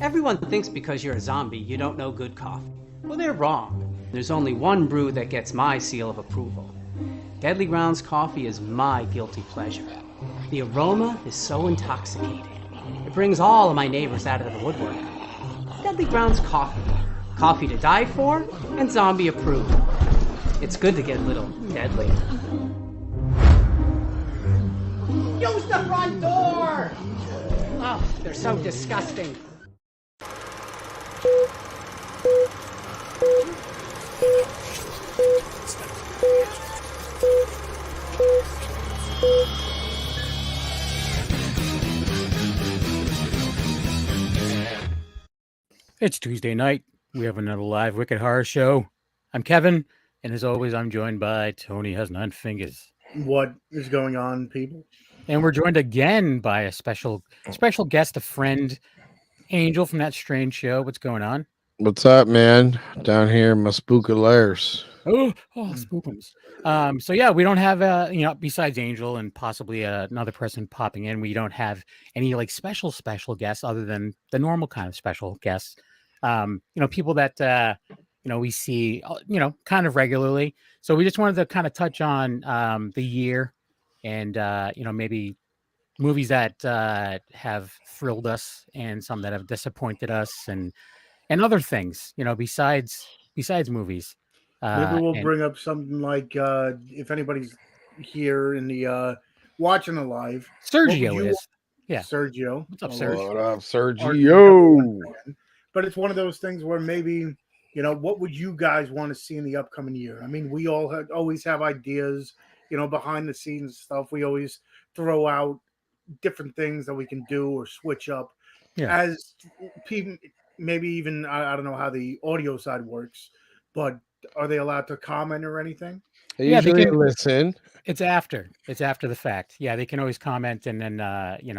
Everyone thinks because you're a zombie, you don't know good coffee. Well, they're wrong. There's only one brew that gets my seal of approval. Deadly Grounds coffee is my guilty pleasure. The aroma is so intoxicating. It brings all of my neighbors out of the woodwork. Deadly Grounds coffee. Coffee to die for and zombie approved. It's good to get a little deadly. Use the front door! Oh, they're so disgusting. It's Tuesday night. We have another live Wicked Horror Show. I'm Kevin, and as always, I'm joined by Tony Has Nine Fingers. What is going on, people? And we're joined again by a special guest, a friend, Angel from That Strange Show. What's going on? What's up, man? Down here in my spooky lairs. Oh, spookums. So yeah, we don't have besides Angel and possibly another person popping in, we don't have any like special guests other than the normal kind of special guests. People that we see kind of regularly. So we just wanted to kind of touch on the year and maybe movies that have thrilled us and some that have disappointed us and other things, besides movies. Maybe we'll bring up something like if anybody's here in the watching the live. Sergio is. Yeah. Sergio. What's up, Sergio? What up, Sergio? But it's one of those things where maybe, what would you guys want to see in the upcoming year? I mean, we all always have ideas, behind the scenes stuff. We always throw out different things that we can do or switch up. Yeah. As people, maybe even, I don't know how the audio side works, but are they allowed to comment or anything? They usually listen. It's after the fact. Yeah, they can always comment, and then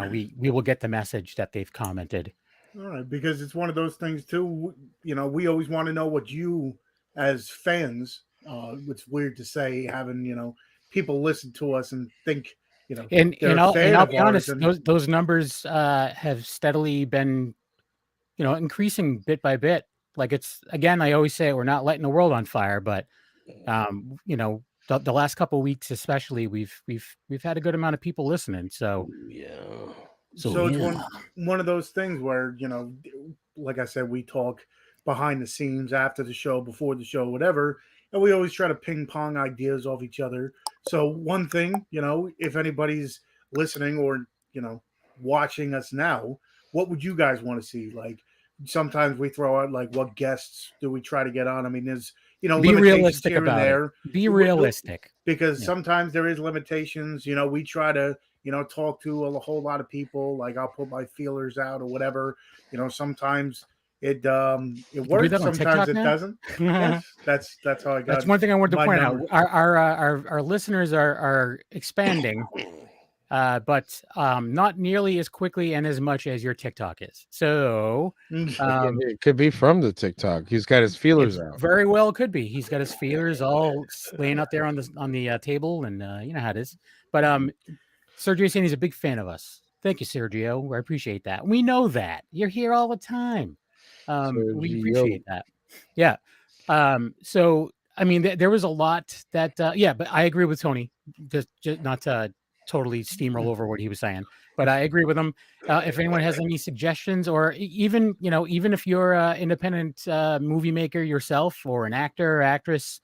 we will get the message that they've commented. All right, because it's one of those things too. We always want to know what you, as fans, it's weird to say having people listen to us and think And I'll be honest, those numbers have steadily been increasing bit by bit. Like it's, again, I always say we're not lighting the world on fire, but the last couple of weeks, especially, we've had a good amount of people listening. So yeah. So it's one of those things where, like I said, we talk behind the scenes, after the show, before the show, whatever, and we always try to ping pong ideas off each other. So one thing, if anybody's listening or watching us now, what would you guys want to see? Like, sometimes we throw out like, what guests do we try to get on? I mean, there's be realistic about it. Be realistic, because sometimes there is limitations. We try to talk to a whole lot of people. Like, I'll put my feelers out or whatever. Sometimes it works, sometimes it doesn't. Yes, that's how I got. That's one thing I wanted to point out. Our listeners are expanding. But not nearly as quickly and as much as your TikTok is. So it could be from the TikTok. He's got his feelers out. Very well could be. He's got his feelers all laying out there on the table, and you know how it is. But Sergio's saying he's a big fan of us. Thank you, Sergio. I appreciate that. We know that you're here all the time. We appreciate that. Yeah. So I mean, there was a lot that. But I agree with Tony. Just not to totally steamroll over what he was saying, but I agree with him. If anyone has any suggestions, or even if you're an independent movie maker yourself, or an actor or actress,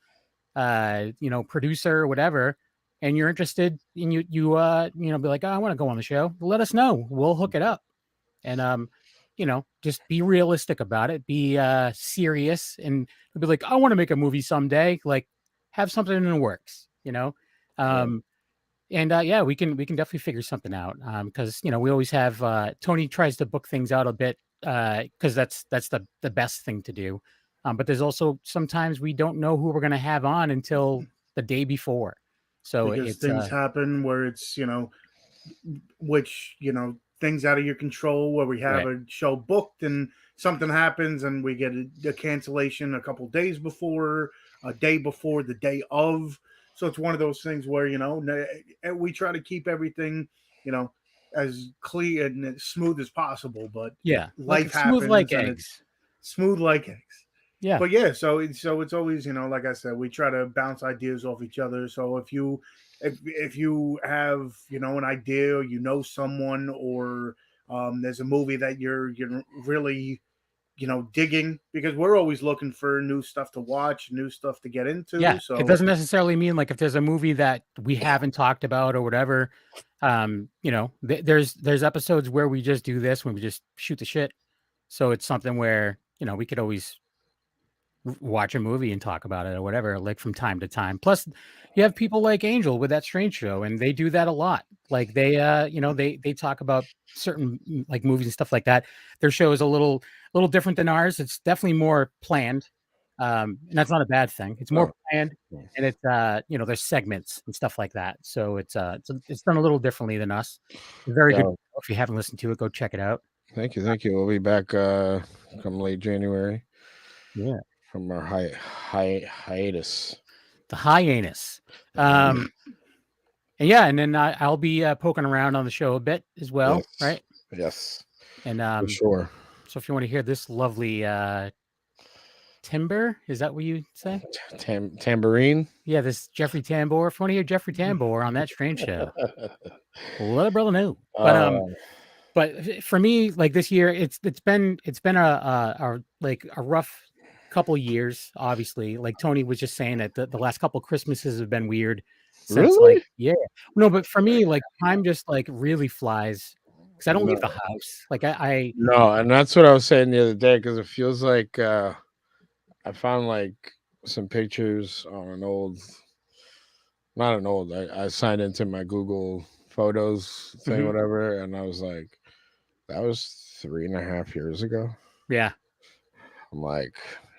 producer or whatever, and you're interested and you be like, oh, I want to go on the show, let us know. We'll hook it up. And just be realistic about it, be serious, and be like, I want to make a movie someday. Like, have something in the works, And we can definitely figure something out, because we always have Tony tries to book things out a bit, because that's the best thing to do. But there's also sometimes we don't know who we're going to have on until the day before. So because things happen where it's things out of your control, where we have a show booked and something happens and we get a cancellation a couple days before, a day before, the day of. So it's one of those things where we try to keep everything you know as clear and as smooth as possible. But Yeah, like life smooth like happens, and it's eggs. smooth like eggs. Yeah, But yeah, so it's always like I said, we try to bounce ideas off each other. So if you have an idea, or someone, or there's a movie that you're really digging, because we're always looking for new stuff to watch, new stuff to get into. yeah. It So doesn't necessarily mean like if there's a movie that we haven't talked about or whatever. There's episodes where we just do this when we just shoot the shit. So it's something where we could always watch a movie and talk about it or whatever, like from time to time. Plus, you have people like Angel with that Strange Show, and they do that a lot. Like they talk about certain like movies and stuff like that. Their show is a little different than ours. It's definitely more planned, and that's not a bad thing. It's more Oh, planned, and it's there's segments and stuff like that. So it's done a little differently than us. Very good. yeah. If you haven't listened to it, go check it out. Thank you, thank you. We'll be back come late January Yeah, from our hiatus. the hyenas. And yeah, and then I'll be poking around on the show a bit as well, Yes. right? Yes, And for sure. so if you want to hear this lovely timber, is that what you say? Tambourine. Yeah, this Jeffrey Tambor. If you want to hear Jeffrey Tambor on that Strange Show, let a brother know. But for me, like this year, it's been a rough couple years. Obviously, like Tony was just saying that the last couple Christmases have been weird. Since Really? yeah, no, but for me, like time just like really flies because I don't leave the house. Like I No, and that's what I was saying the other day because it feels like I found like some pictures on not an old. I signed into my Google Photos thing, whatever, and I was like, that was 3.5 years ago. yeah. I'm like,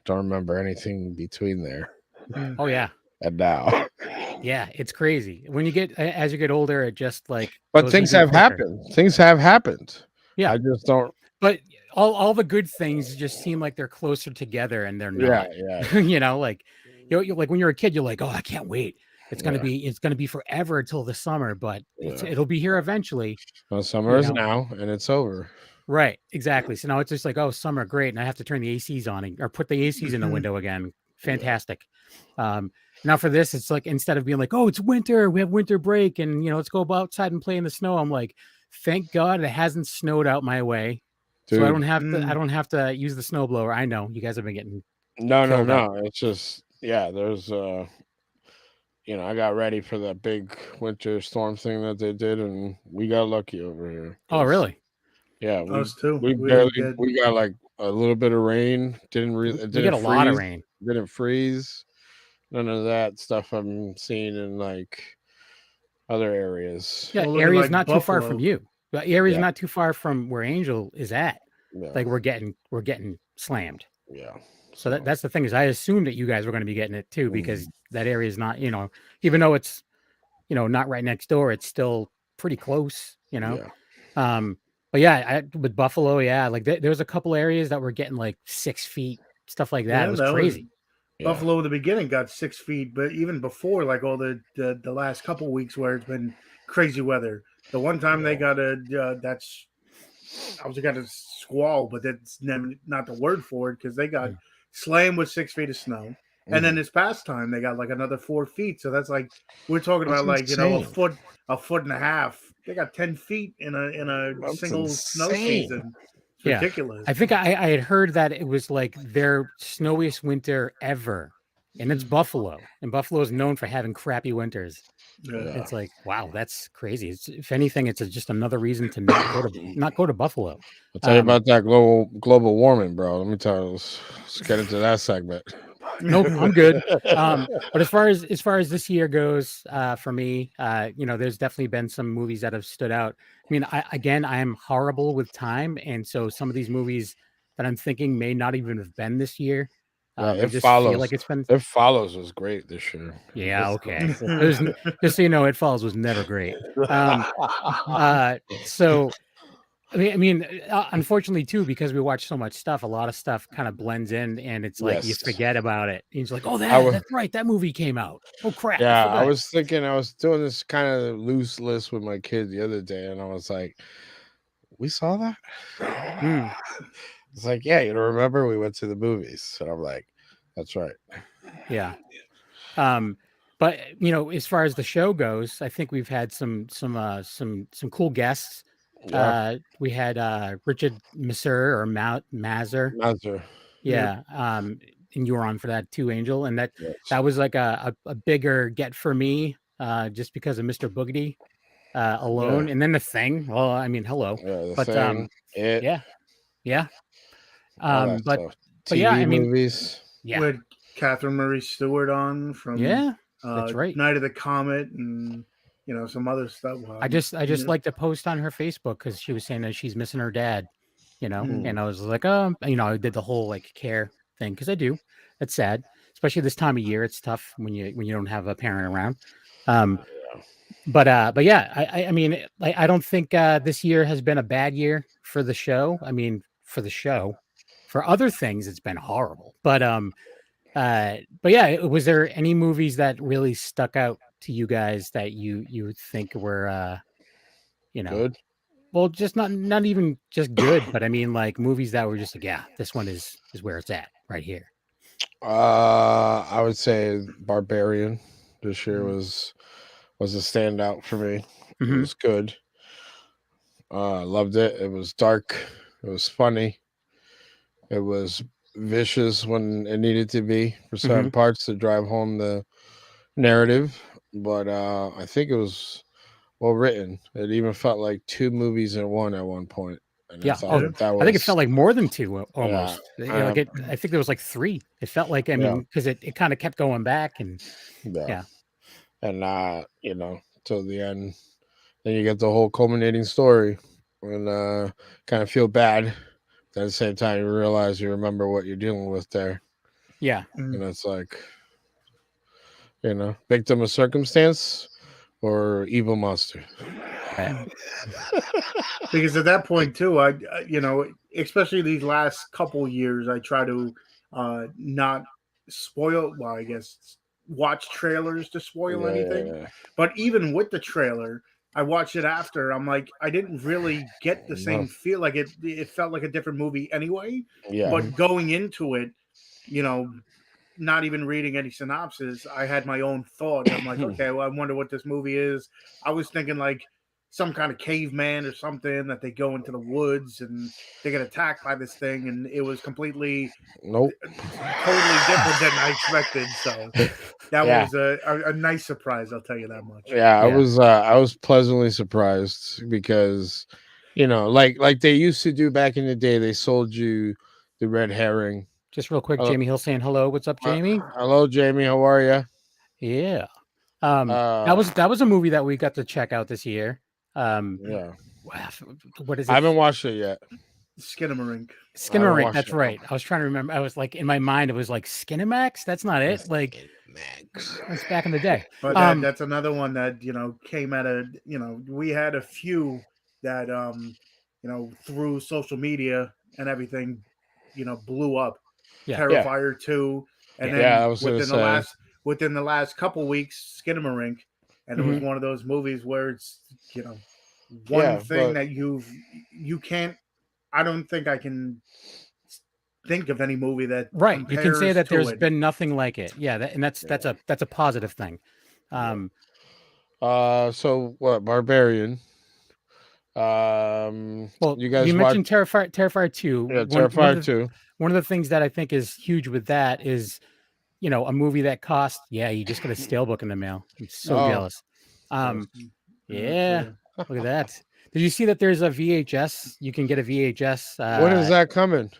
don't remember anything between there Oh yeah. and now. Yeah, it's crazy. When you get as you get older, it just like But goes things even have quicker. happened. Things have happened. Yeah. I just don't. But all the good things just seem like they're closer together and they're Yeah, not. yeah. Like like when you're a kid, you're like, oh, I can't wait. It's gonna be forever till the summer, but it'll be here eventually. Well, summer is now, and it's over. Right, exactly. So now it's just like, oh, summer, great, and I have to turn the ACs on or put the ACs in the window again. Fantastic. Now for this, it's like instead of being like, oh, it's winter, we have winter break, and let's go outside and play in the snow. I'm like, thank God it hasn't snowed out my way, Dude. so I don't have to use the snowblower. I know you guys have been getting No. It's just there's I got ready for that big winter storm thing that they did, and we got lucky over here. Oh, really? Yeah, us too. We got like a little bit of rain. It didn't get a freeze, lot of rain. Didn't freeze. None of that stuff I'm seeing in like other areas. Yeah, Well, area's like not too far Buffalo. from you. The area's not too far from where Angel is at. Yeah. Like we're getting slammed. Yeah. So that's the thing is I assumed that you guys were going to be getting it too because that area is not, even though it's, not right next door, it's still pretty close, Yeah. But yeah, with Buffalo, like there was a couple areas that were getting like 6 feet, stuff like that. Yeah, It was that crazy. Buffalo at the beginning got 6 feet, but even before, like all the last couple weeks where it's been crazy weather. The one time they got I was got a squall, but that's not the word for it because they got slammed with 6 feet of snow. And then this past time they got like another 4 feet. So that's like we're talking about like insane. a foot and a half. They got 10 feet in a That's single snow insane. season. It's ridiculous. I think I had heard that it was like their snowiest winter ever. And it's Buffalo. And Buffalo is known for having crappy winters. It's like, wow, that's crazy. If anything, it's just another reason to not go to Buffalo. I'll tell you about that global warming, bro. Let me tell you. Let's get into that segment. Nope, I'm good. But as far as this year goes, for me, there's definitely been some movies that have stood out. I mean, I am horrible with time, and so some of these movies that I'm thinking may not even have been this year. It just follows. feel like it's been. It follows was great this year. Yeah, okay. Just so you know, It Follows was never great. So Unfortunately too, because we watch so much stuff, a lot of stuff kind of blends in, and it's like you Yes. forget about it. And it's like, oh, I was that's right, that movie came out. Oh crap, I yeah, I forgot. was thinking I was doing this kind of loose list with my kid the other day, and I was like, "We saw that." Hmm. It's like, yeah, you don't remember we went to the movies, and I'm like, "That's right." Yeah. But as far as the show goes, I think we've had some cool guests. Yeah, We had Richard Masur or Mazur. Mazur. Yep. Yeah. And you were on for that too, Angel. And that Yes. was like a bigger get for me, just because of Mr. Boogedy alone. Yeah, And then the thing. Well, I mean, hello. yeah, the But thing, it, yeah, yeah. all that But stuff. yeah, I TV mean, movies. yeah, We had Catherine Murray Stewart on from yeah, that's right. Night of the Comet and some other stuff. I just like to post on her Facebook because she was saying that she's missing her dad, Mm. and I was like, oh, I did the whole like care thing because I do. It's sad, especially this time of year. It's tough when you don't have a parent around. Um, but yeah, I mean, I don't think this year has been a bad year for the show. I mean, for the show, for other things, it's been horrible. But yeah, was there any movies that really stuck out to you guys that you think were Good. well, just not even just good, but I mean like movies that were just like, yeah, this one is where it's at right here. I would say Barbarian this year Mm. was a standout for me. It Mhm. was good. Loved it. It was dark. It was funny. It was vicious when it needed to be for certain Mhm. parts to drive home the narrative. But I think it was well written. It even felt like two movies in one at one point, and I Yeah. thought Oh, that I think it felt was like more than two yeah, almost. I think there was like three. It felt like, I yeah, mean, because it kind of kept going back and yeah. yeah. And till the end. Then you get the whole culminating story, and kind of feel bad. But at the same time, you realize you remember what you're dealing with there, Yeah. Mm. and it's like victim of circumstance or evil monster. Right. Because at that point too, especially these last couple years, I try to not spoil. Well, I guess watch trailers to spoil anything. Yeah, But even with the trailer, I watched it after. I'm like, I didn't really get the no, same feel. Like it felt like a different movie anyway. yeah, Mhm. But going into it, you know, not even reading any synopsis, I had my own thought. I'm like, okay, well, I wonder what this movie is. I was thinking like some kind of caveman or something that they go into the woods and they get attacked by this thing, and it was completely, nope, totally different than I expected. So that yeah, was a nice surprise. I'll tell you that much. yeah. Yeah. I was pleasantly surprised because like they used to do back in the day. They sold you the red herring. Just real quick, Uh, Jamie Hill saying hello. What's up, Jamie? Hello, Jamie. How are you? Yeah. Uh, That was a movie that we got to check out this year. Um, yeah. wow, what is I it? haven't watched it yet. Skinamarink. I haven't Skinamarink. watched That's it. right. I was trying to remember. I was like in my mind, it was like Skinamax. That's not it. Like Max. that's back in the day. But that's another one that came at a we had a few that through social media and everything blew up. Yeah. Terrifier 2, and Yeah. Yeah, I then was gonna say. within the last couple weeks, Skinamarink, and it was Mhm. one of those movies where it's one Yeah, thing but that you can't. I don't think I can think of any movie that Right. You can say compares that to there's it. been nothing like it. Yeah. And that's a positive thing. Um, so what? Barbarian. well, You you guys watch? mentioned Terrifier 2. Yeah, Terrifier 2. One of the things that I think is huge with that is, a movie that cost, yeah, you just got a steelbook in the mail. I'm so Oh, jealous. Um, That's, yeah, look at that. Did you see that there's a VHS? You can get a VHS. when is that coming?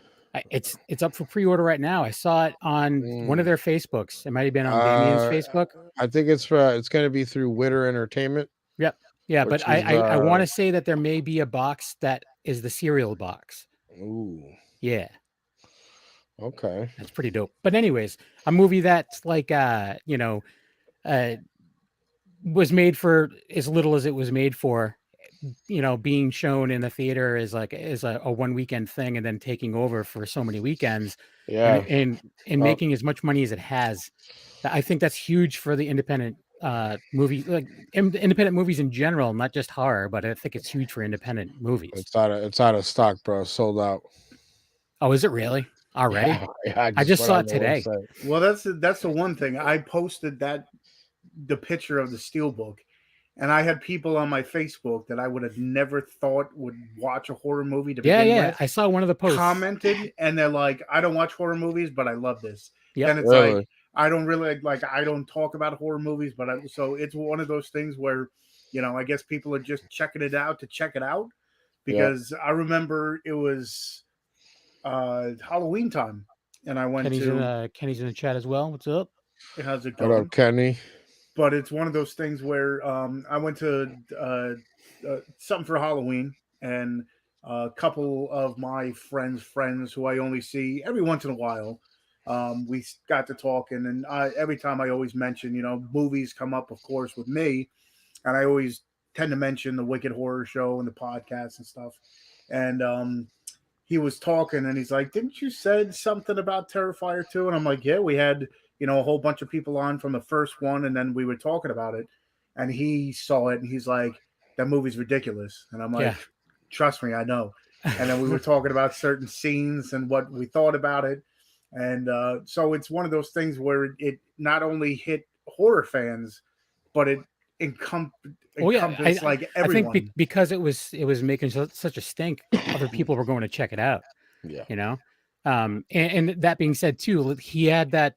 It's up for pre-order right now. I saw it on one of Mm, their Facebooks. It might have been on Damien's Facebook. I think it's going to be through Witter Entertainment, Yep. Yeah, but which is I want to say that there may be a box that is the cereal box. ooh, Yeah. okay. That's pretty dope. But anyways, a movie that's like uh was made for as little as it was made for, being shown in the theater is a one weekend thing and then taking over for so many weekends and Yeah. Oh, making as much money as it has. I think that's huge for the independent movie, like independent movies in general, not just horror, but I think it's huge for independent movies. it's out of stock, bro. Sold out. Oh, is it really already? Yeah, I I just just went saw on it the today. website. Well, that's the one thing I posted the picture of the steelbook, and I had people on my Facebook that I would have never thought would watch a horror movie to Yeah, begin yeah. with I saw one of the posts. commented, and they're like, "I don't watch horror movies, but I love this." Yep. Then it's Really? like I don't really like I don't talk about horror movies, but so it's one of those things where I guess people are just checking it out to check it out Yeah. because I remember it was Halloween time, and I went Kenny's in the chat as well. What's up? how's it What going? up, Kenny? But it's one of those things where I went to something for Halloween, and a couple of my friends who I only see every once in a while, we got to talking, and every time I always mention, movies come up, of course, with me, and I always tend to mention the Wicked Horror Show and the podcast and stuff, and he was talking and he's like, "Didn't you said something about Terrifier 2?" And I'm like, "Yeah, we had, a whole bunch of people on from the first one and then we were talking about it." And he saw it and he's like, "That movie's ridiculous." And I'm like, Yeah. "Trust me, I know." And then we were talking about certain scenes and what we thought about it. And so it's one of those things where it not only hit horror fans, but it Oh yeah, encompassed like I think everyone. because it was making such a stink, other people were going to check it out. Yeah. And that being said, too, he had that.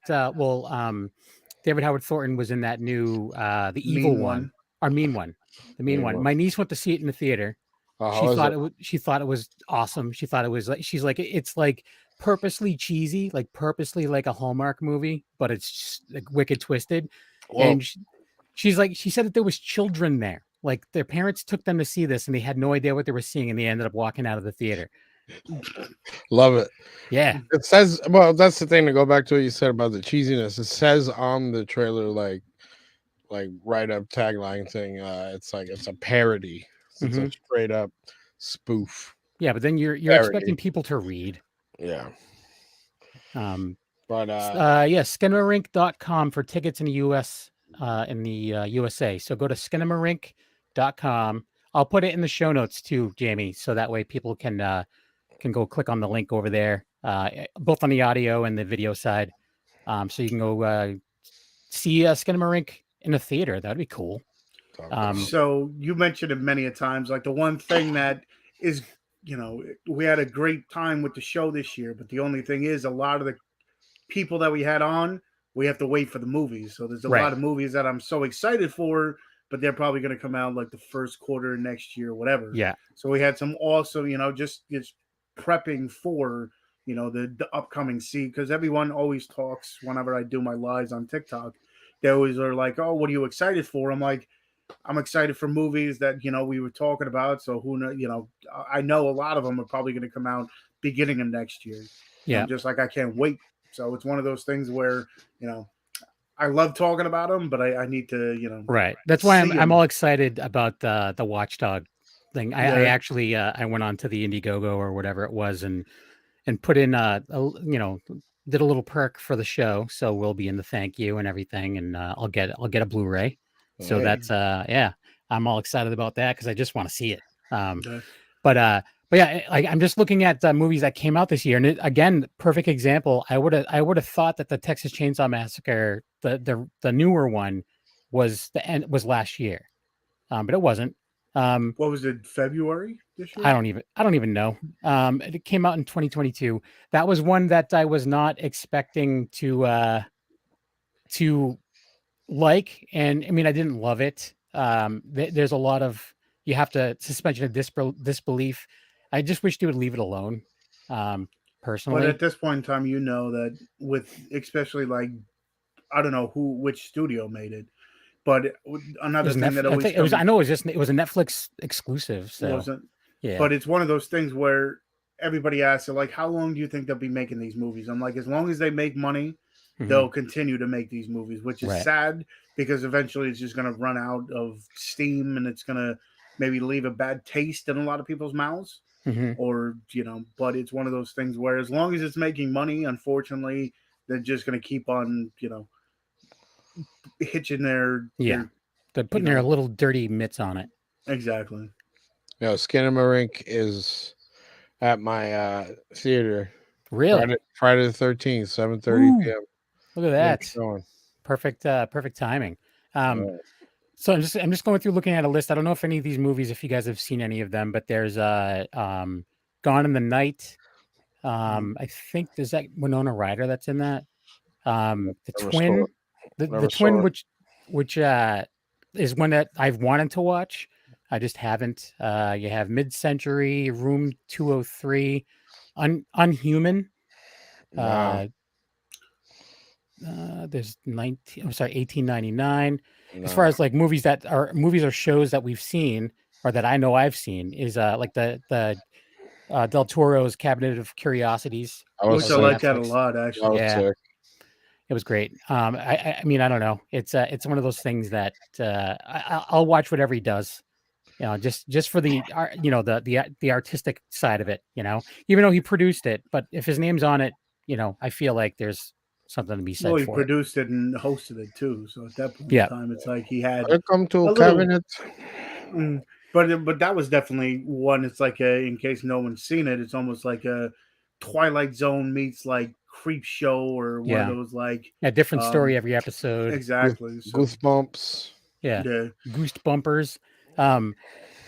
David Howard Thornton was in that new the evil Mean one, one. or mean one, the mean Mean one. one. My niece went to see it in the theater. How is it? She thought it was awesome. She thought it was like it's like purposely cheesy, like purposely like a Hallmark movie, but it's just like wicked twisted. Well, And she said that there was children there. Like their parents took them to see this and they had no idea what they were seeing and they ended up walking out of the theater. love it. Yeah. It says, well, that's the thing to go back to what you said about the cheesiness. It says on the trailer, like right up tagline thing, it's like it's a parody. It's a straight up spoof. Yeah, but then you're Parody. expecting people to read. Yeah. But yeah, skinamarink.com for tickets in the US in the USA. So go to skinamarink.com. I'll put it in the show notes too, Jamie, so that way people can go click on the link over there, both on the audio and the video side. So you can go see Skinamarink in a theater. That'd be cool. So you mentioned it many a times. Like the one thing that is, we had a great time with the show this year, but the only thing is a lot of the people that we had on, we have to wait for the movies. So there's a lot of movies that I'm so excited for, but they're probably going to come out like the first quarter next year, whatever. Yeah. So we had some also, just prepping for, the upcoming season, because everyone always talks whenever I do my lives on TikTok. They always are like, "Oh, what are you excited for?" I'm like, I'm excited for movies that we were talking about. So who know? I know a lot of them are probably going to come out beginning of next year. Yeah, I'm just like I can't wait. So it's one of those things where I love talking about them, but I need to right. That's why I'm them. all excited about the Watchdog thing. I actually I went on to the Indiegogo or whatever it was and put in did a little perk for the show, so we'll be in the thank you and everything, and I'll get a Blu-ray. So that's yeah, I'm all excited about that because I just want to see it. But yeah, I'm just looking at movies that came out this year, and again, perfect example. I would have thought that the Texas Chainsaw Massacre, the newer one, was last year, but it wasn't. What was it? February this year? I don't even know. It came out in 2022. That was one that I was not expecting to like, and I mean, I didn't love it. There's a lot of you have to suspension of disbelief. I just wish they would leave it alone. Personally, but at this point in time, that with especially like I don't know which studio made it, but another thing that always it was a Netflix exclusive. So wasn't. Yeah, but it's one of those things where everybody asks, like, how long do you think they'll be making these movies? I'm like, as long as they make money, they'll continue to make these movies, which is sad because eventually it's just going to run out of steam and it's going to, maybe leave a bad taste in a lot of people's mouths, Hmm. or but it's one of those things where as long as it's making money, unfortunately, they're just going to keep on hitching Yeah, their they're you putting their know little dirty mitts on it. exactly. Skinamarink is at my theater Really? Friday the 13th, 7:30 Ooh, p.m. look at Yeah, that. showing. Perfect timing. Um, Uh, so I'm just going through looking at a list. I don't know if any of these movies, if you guys have seen any of them, but there's Gone in the Night. Mhm. I think there's that Winona Ryder that's in that. The never saw twin, it. the Never twin, saw it. which is one that I've wanted to watch. I just haven't. You have Mid Century, Room 203, Unhuman. Nah, Uh, there's 1899. As far nah. as like movies or shows that we've seen or that I know I've seen is like the Del Toro's Cabinet of Curiosities. I was Which That I was on sick. like that a Netflix. lot, I actually. was Yeah, sick. it was great. I mean, I don't know. It's one of those things that I'll watch whatever he does. Just for the artistic side of it. Even though he produced it, but if his name's on it, I feel like there's something to be Well, said he for it. produced it and hosted it too. So at that point in Yeah. time, it's like he had Welcome to a little. Cabinet. But that was definitely one. It's like in case no one's seen it, it's almost like a Twilight Zone meets like Creep Show, or one of Yeah. those like A different story um every episode. exactly. So Goosebumps. Yeah. yeah, Goosed bumpers. Um,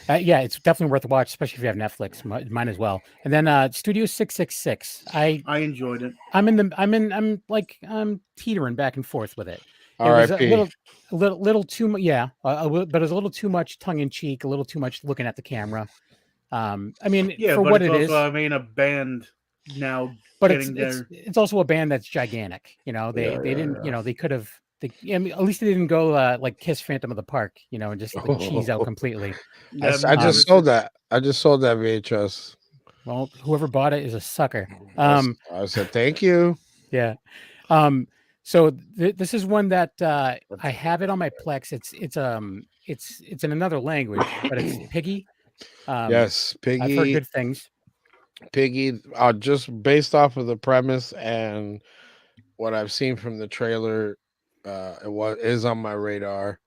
yeah, it's definitely worth a watch, especially if you have Netflix. Mine as well. And then Studio 666. I enjoyed it. I'm teetering back and forth with it. It was a R.I.P. little too much. Yeah, but it was a little too much tongue in cheek, a little too much looking at the camera. I mean, Yeah, for but what it's it also is, a band now but it's getting it's their it's also a band that's gigantic. Yeah, They didn't, yeah, they could have. I mean, at least they didn't go like Kiss Phantom of the Park, and just like cheese out yeah. completely. I I've never just seen. sold that. I just sold that VHS. Well, whoever bought it is a sucker. I said thank you. Yeah. Um, so this is one that I have it on my Plex. It's in another language, but it's Piggy. Yes, I've heard Piggy. good things. Piggy. Just based off of the premise and what I've seen from the trailer, it is on my radar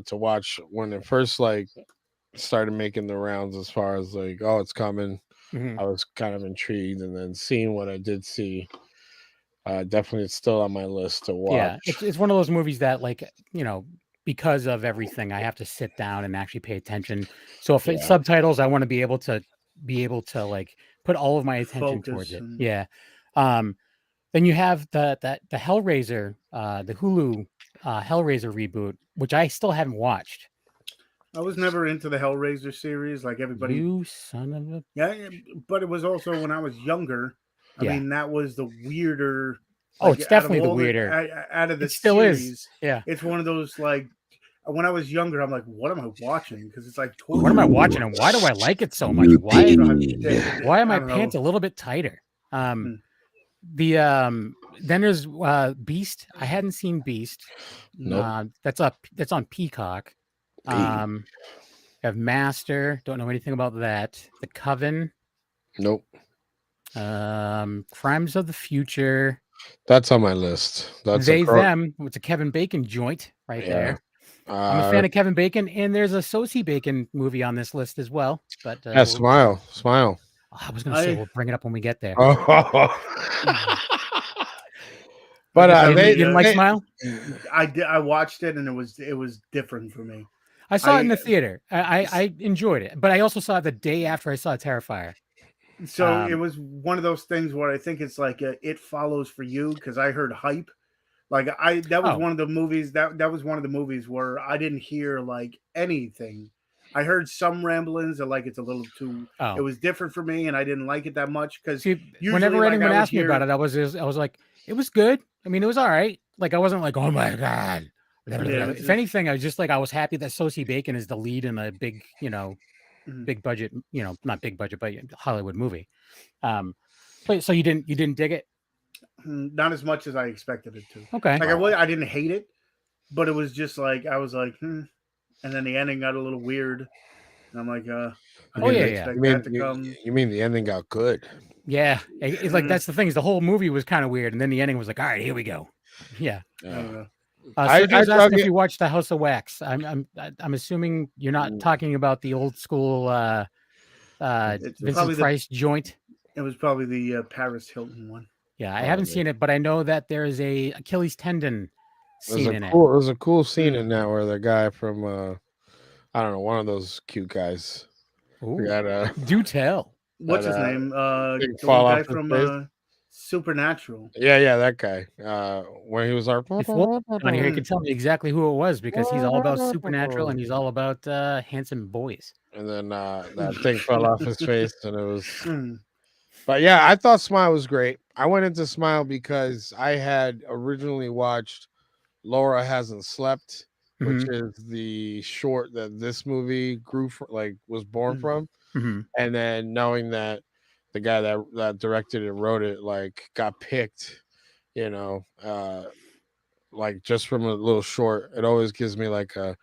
to watch when it first like started making the rounds as far as like, oh, it's coming. Mhm. I was kind of intrigued, and then seeing what I did see, definitely it's still on my list to Yeah, watch. it's one of those movies that like because of everything, I have to sit down and actually pay attention. So if it's Yeah. subtitles, I want to be able to like put all of my attention towards Focus it. and Yeah. Um, then you have the Hellraiser, the Hulu Hellraiser reboot, which I still haven't watched. I was never into the Hellraiser series like everybody. You son of a Yeah, but it was also when I was younger. I yeah. mean, that was the weirder, Oh, like it's out of definitely the all the weirder. out of the It still is. series, Yeah. it's one of those like when I was younger, I'm like, what am I watching? Because it's like What am I torture. watching and why do I like it so much? Why So why are I my don't know. pants a little bit tighter? Hmm. Then there's Beast. I hadn't seen Beast. Nope. That's on Peacock. Um have Master, don't know anything about that. The Coven, Nope. Crimes of the Future, That's on my list. That's a They pro. Them, it's a Kevin Bacon joint right Yeah. there. I'm a fan of Kevin Bacon, and there's a Sosie Bacon movie on this list as well. But Yeah. Smile. I was going to say I we'll bring it up when we get there. Oh. like But I said, You we didn't like Smile? I did. I watched it and it was different for me. I saw it in I the theater. I enjoyed it, but I also saw it the day after I saw Terrifier. So it was one of those things where I think it's like it follows for you because I heard hype. Like that was Oh. one of the movies that was one of the movies where I didn't hear like anything. I heard some ramblings and like it's a little too. It Oh, was different for me and I didn't like it that much because see, usually whenever like anyone I would asked me about hear it, I was like, it was good. I mean, it was all right. Like I wasn't like, oh my god. yeah, If anything, I was just like, I was happy that Sosie Bacon is the lead in a big, Mhm. big budget, not big budget, but Hollywood movie. But so you didn't dig it? Not as much as I expected it to. Okay. Like I didn't hate it, but it was just like I was like, and then the ending got a little weird. And I'm like, I Oh, didn't yeah. expect You mean that to come. you mean the ending got good? Yeah, it's like Mm, that's the thing is the whole movie was kind of weird, and then the ending was like, all right, here we go. Yeah. I don't know. Sergio's I asking if get you watched The House of Wax. I'm assuming you're not talking about the old school It's Vincent Price joint. it was probably the Paris Hilton one. Yeah, I haven't seen it, but I know that there is a Achilles tendon scene in it. there's a cool scene in that where the guy from I don't know, one of those cute guys. Ooh, Got do tell. What's his that, name? thing The fall one off guy his from face. Supernatural. Yeah, that guy. When he was like, If Will on here, he could tell me exactly who it was because he's all about supernatural and he's all about handsome boys. and then that thing fell off his face, and it was. Mm, But yeah, I thought Smile was great. I went into Smile because I had originally watched Laura Hasn't Slept, which Mhm. is the short that this movie was born mm. from. Mhm. And then knowing that the guy that directed it, wrote it, like got picked, you know, like just from a little short, it always gives me like a,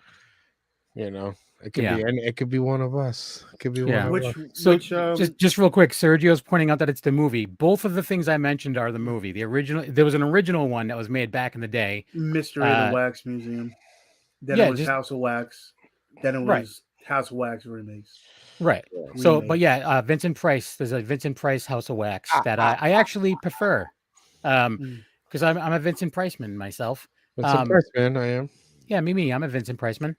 you know, it could Yeah. be it could be one of us. It could be Yeah. one of us. So Which just real quick, Sergio's pointing out that it's the movie. Both of the things I mentioned are the movie. The original, there was an original one that was made back in the day. Mystery of the Wax Museum. Then yeah, it was just House of Wax. Then it Right. was House of Wax remakes. right. So, but Remake. yeah, Vincent Price. There's a Vincent Price House of Wax that I actually prefer, Mm. because I'm a Vincent Price man myself. It's a price, man. I am. Yeah, me. I'm a Vincent Price man.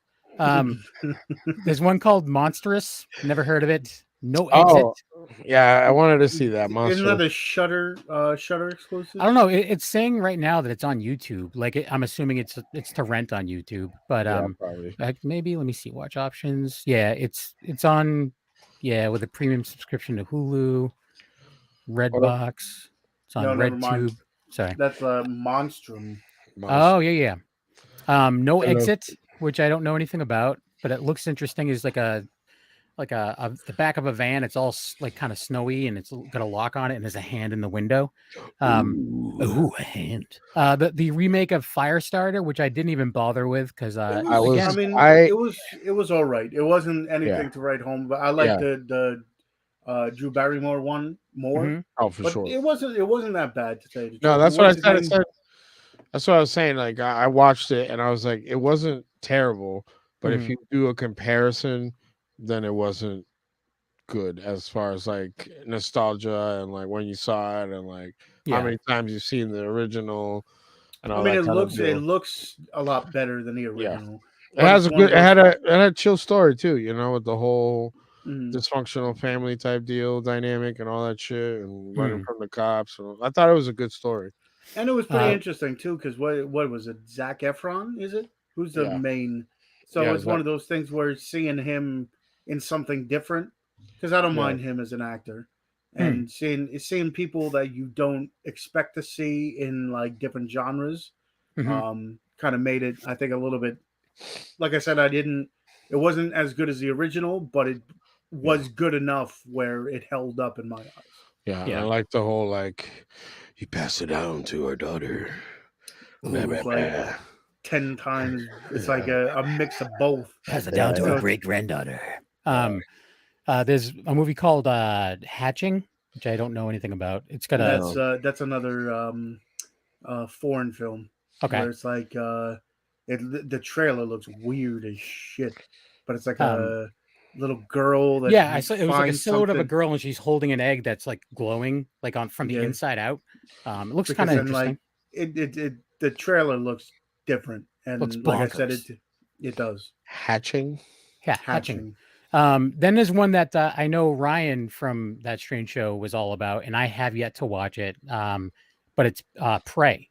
There's one called Monstrous. Never heard of it. No Exit. Oh, yeah, I wanted to see that Isn't monster. that a Shutter exclusive? I don't know. It's saying right now that it's on YouTube. Like I'm assuming it's to rent on YouTube. But Yeah, probably. maybe let me see. Watch options. Yeah, it's on. Yeah, with a premium subscription to Hulu, Redbox. It's on No, never mind. RedTube. Sorry. That's a Monstrum. Oh yeah. No I don't know. Exit, which I don't know anything about, but it looks interesting. Is like a the back of a van. It's all like kind of snowy, and it's got a lock on it, and there's a hand in the window. Ooh, a hand. The remake of Firestarter, which I didn't even bother with because It was all right. It wasn't anything to write home, but I like the Drew Barrymore one more. Mhm. Oh, for But sure. it wasn't that bad to say the truth. No, that's what I said. Name? That's what I was saying. Like I watched it and I was like, it wasn't terrible, but if Mhm. you do a comparison, then it wasn't good as far as like nostalgia and like when you saw it and like how many times you've seen the original and all I mean, that kind of it deal. looks a lot better than the original. It has it had a chill story too, you know, with the whole dysfunctional family type deal dynamic and all that shit and running from the cops. So I thought it was a good story. And it was pretty interesting too, because what was it? Zac Efron, is it? Who's the main? So it's one of those things where seeing him in something different, because I don't mind him as an actor, and seeing people that you don't expect to see in like different genres, kind of made it, I think, a little bit. Like I said, it wasn't as good as the original, but it was good enough where it held up in my eyes. Yeah, and I like the whole like you pass it down to our daughter. It's like 10 times. It's like a mix of both. Pass it down to her great granddaughter. There's a movie called Hatching, which I don't know anything about. It's got that's another foreign film. Okay. Where it's like the trailer looks weird as shit, but it's like a little girl that I saw it was like a silhouette of a girl and she's holding an egg that's like glowing like from the inside out. It looks kind of interesting. Like the trailer looks different, and looks like I said, it does. Hatching. Yeah, Hatching. Then there's one that I know Ryan from That Strange Show was all about, and I have yet to watch it. But it's Prey.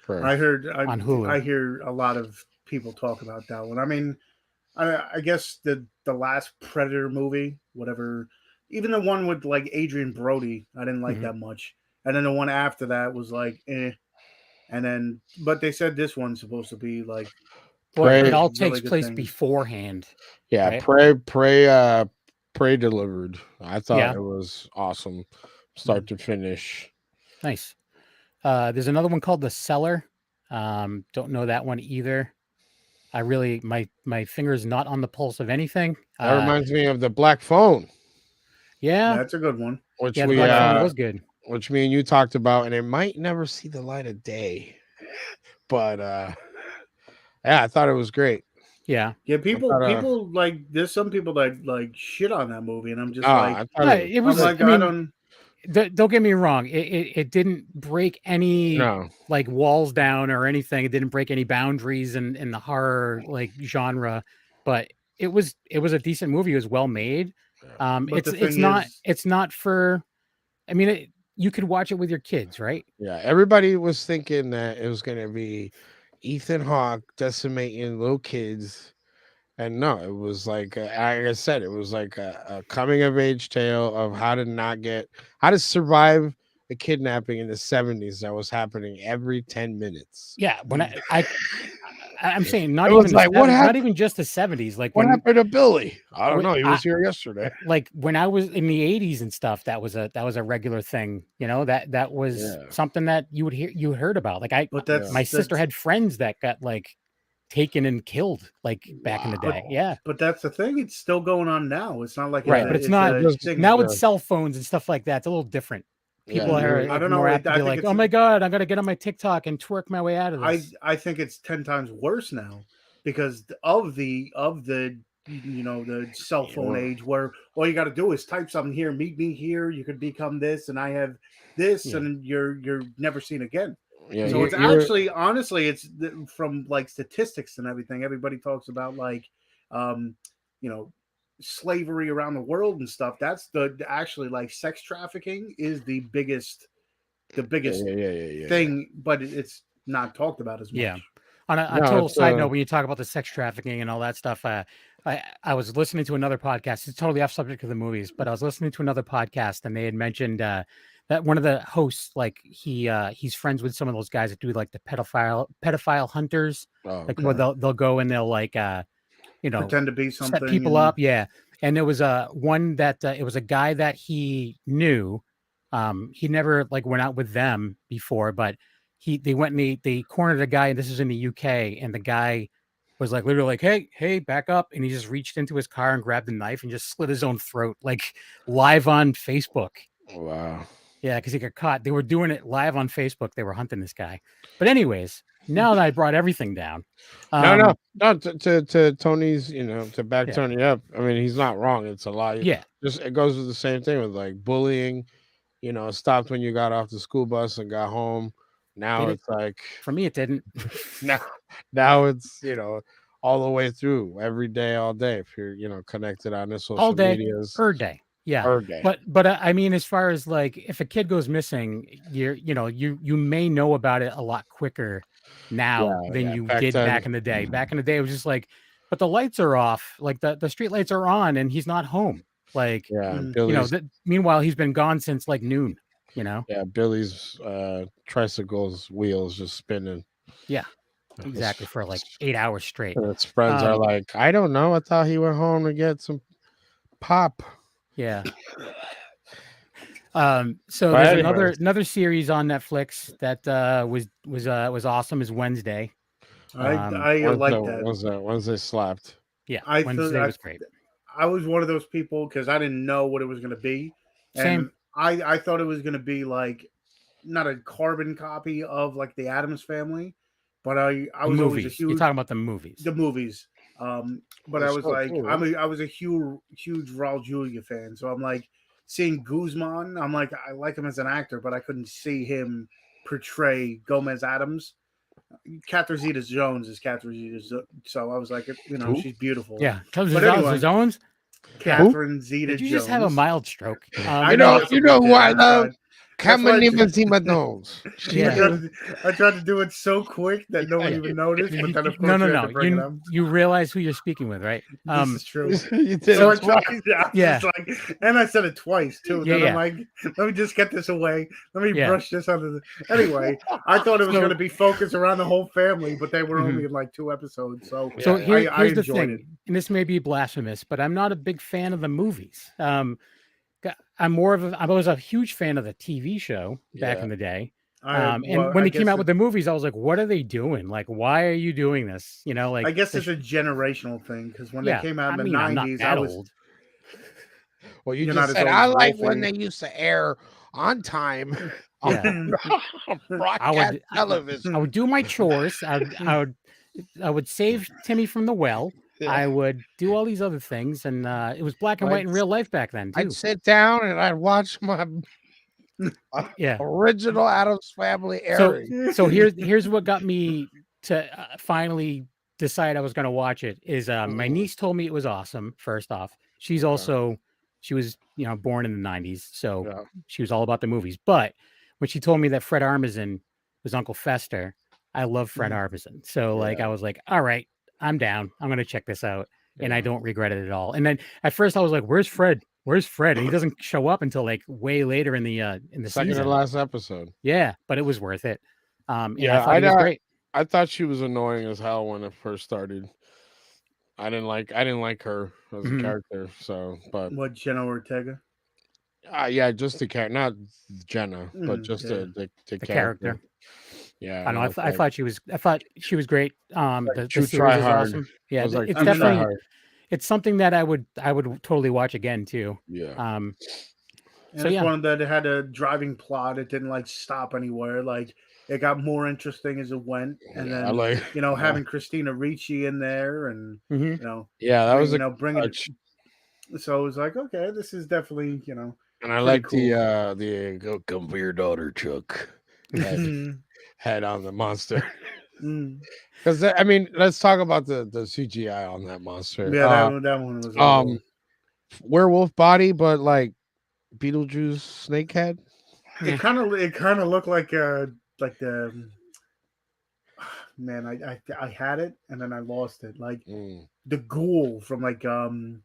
I heard on Hulu. I hear a lot of people talk about that one. I mean, I guess the last Predator movie, whatever, even the one with like Adrian Brody, I didn't like that much. And then the one after that was like, And then, but they said this one's supposed to be like, it all takes place beforehand. Yeah, right? Prey delivered. I thought it was awesome, start to finish. Nice. There's another one called The Cellar. Don't know that one either. I really my finger's not on the pulse of anything. That reminds me of the Black Phone, Yeah, That's a good one. which yeah, the we Black Phone was good. which me and you talked about, and it might never see the light of day. But yeah, I thought it was great. Yeah, Yeah, I thought, people like there's some people that like shit on that movie, and I'm just I like, thought yeah, it it was was. I'm good. like, I I mean, don't. don't get me wrong. It didn't break any No, like walls down or anything. It didn't break any boundaries in the horror like genre, but it was a decent movie. It was well made. But the It's thing not is, for. I mean, you could watch it with your kids, right? yeah, everybody was thinking that it was gonna be Ethan Hawke decimating little kids. And no, it was like I said, it was like a coming of age tale of how to survive a kidnapping in the 70s that was happening every 10 minutes. Yeah. When I'm saying It was like, not even just the 70s. Like what when happened to Billy? I don't Wh- know. He I, was here yesterday. like when I was in the 80s and stuff, that was a regular thing. You know, that was Yeah. something that you heard about. Like but my sister that's had friends that got like taken and killed like back in the but day. Yeah. but that's the thing. It's still going on now. It's not like Right. But it's not a Just, thing. now with cell phones and stuff like that. It's a little different. yeah, People it are was- I like don't more know. apt to I be think like, it's. oh my God, I'm going to get on my TikTok and twerk my way out of this. I think it's 10 times worse now because of the the cell phone age where all you got to do is type something here, meet me here, you could become this, and I have this, Yeah. and you're never seen again. yeah, So it's you're- actually, honestly, it's from like statistics and everything. Everybody talks about like, um, you know, slavery around the world and stuff. That's actually like sex trafficking is the biggest yeah. thing, but it's not talked about as much. Yeah. On a No, total it's, side note, when you talk about the sex trafficking and all that stuff, I was listening to another podcast. It's totally off subject of the movies, but I was listening to another podcast and they had mentioned that one of the hosts, like he's friends with some of those guys that do like the pedophile hunters, oh, like where they'll go and they'll like Pretend to be something. set people up. Yeah. And there was one that it was a guy that he knew. He never like went out with them before, but they went and they cornered a guy, and this is in the UK, and the guy was like literally like, hey, back up. And he just reached into his car and grabbed a knife and just slit his own throat, like live on Facebook. wow. Yeah, because he got caught. They were doing it live on Facebook. They were hunting this guy. But anyways, now that I brought everything down. No. To Tony's, to back Yeah. Tony up. I mean, he's not wrong. It's a lie. Yeah. Just it goes with the same thing with like bullying. It stopped when you got off the school bus and got home. Now Did it? it's like For me, it didn't. now it's all the way through every day, all day. If you're connected on this social All day, medias, per day. Yeah. per day. But I mean, as far as like if a kid goes missing, you may know about it a lot quicker now than you back did then- back in the day. Back in the day, it was just like, but the lights are off, like the street lights are on, and he's not home. Like, yeah, Mm. Billy's meanwhile, he's been gone since like noon. Billy's tricycle's wheels just spinning. Yeah, exactly, for like 8 hours straight. And its friends are like, I don't know. I thought he went home to get some pop. Yeah. So But there's anyways. another series on Netflix that was awesome. Is Wednesday. I like that. Wednesday slapped. Yeah, I Wednesday thought was great. I was one of those people because I didn't know what it was going to be. And Same. I thought it was going to be like not a carbon copy of like the Addams Family, but I was always a You're huge talking about the movies. the movies. But I That's was so like, cool, I was a huge Raul Julia fan, so I'm like seeing Guzman. I'm like, I like him as an actor, but I couldn't see him portray Gomez Adams. Catherine Zeta-Jones is Catherine Zeta, so I was like, Who? she's beautiful. Yeah, But anyway, Zones. Catherine Zeta-Jones. Did you just have a mild stroke? I know who I love? That's why I Camanimasimadones. Yeah. I tried to do it so quick that no one even noticed, but then of course No. we had to bring it up. You realize who you're speaking with, right? This is true. You did So I it twice. tried, Yeah. and I said it twice too. Yeah, Then yeah. I'm like, let me just get this away. Let me Yeah. brush this under the. Anyway, I thought it was So- going to be focused around the whole family, but they were Mhm. only in like 2 episodes. So, So Yeah, here's I the enjoyed thing, it. and this may be blasphemous, but I'm not a big fan of the movies. I was a huge fan of the TV show back Yeah. in the day. And when they came out with the movies, I was like, what are they doing? Like, why are you doing this? You know, like I guess it's a generational thing because when they came out in the I'm not 90s, that old. Well, you You're just not as said old I as like when Wolfie. they used to air on time Yeah. on broadcast television. I would do my chores. I would save Timmy from the well. Yeah. I would do all these other things, and it was black and white in real life back then too. I'd sit down and I'd watch my original Addams Family airing. So here's what got me to finally decide I was going to watch it. Is my niece told me it was awesome. First off, she was born in the 90s, so she was all about the movies. But when she told me that Fred Armisen was Uncle Fester, I love Fred Armisen. So like I was like, all right, I'm down. I'm going to check this out. And I don't regret it at all. And then at first I was like, where's Fred? Where's Fred? And he doesn't show up until like way later in the second season. to last episode. Yeah, but it was worth it. And Yeah, I thought he was great. I thought she was annoying as hell when it first started. I didn't like her as a character. So, but what, Jenna Ortega? Yeah, just the character, not Jenna, but just the character. Yeah, I know. I thought she was great. The true series is hard. awesome. Yeah, like, it's definitely it's something that I would totally watch again too. Yeah. It's one that had a driving plot. It didn't like stop anywhere. Like it got more interesting as it went, and then having Christina Ricci in there, and that was bringing it. So it was like, okay, this is definitely And I like cool. the go come for your daughter, Chuck. Head on the monster. Because I mean, let's talk about the CGI on that monster. Yeah, that one was werewolf body, but like Beetlejuice snake head. It kind of looked like the man. I had it and then I lost it. Like the ghoul from the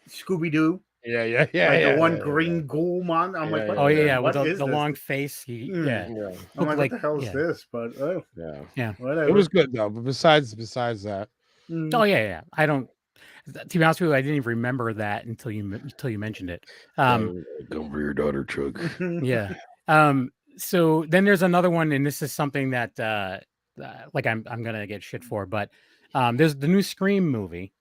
Scooby Doo. Yeah. The one green ghoul mon. I'm like, oh yeah, with the long face. I'm like, what the hell is this? But whatever. It was good though. But besides that, oh yeah. I don't. To be honest with you, I didn't even remember that until you mentioned it. Come for your daughter, Chuck. Yeah. So then there's another one, and this is something that like I'm gonna get shit for, but there's the new Scream movie.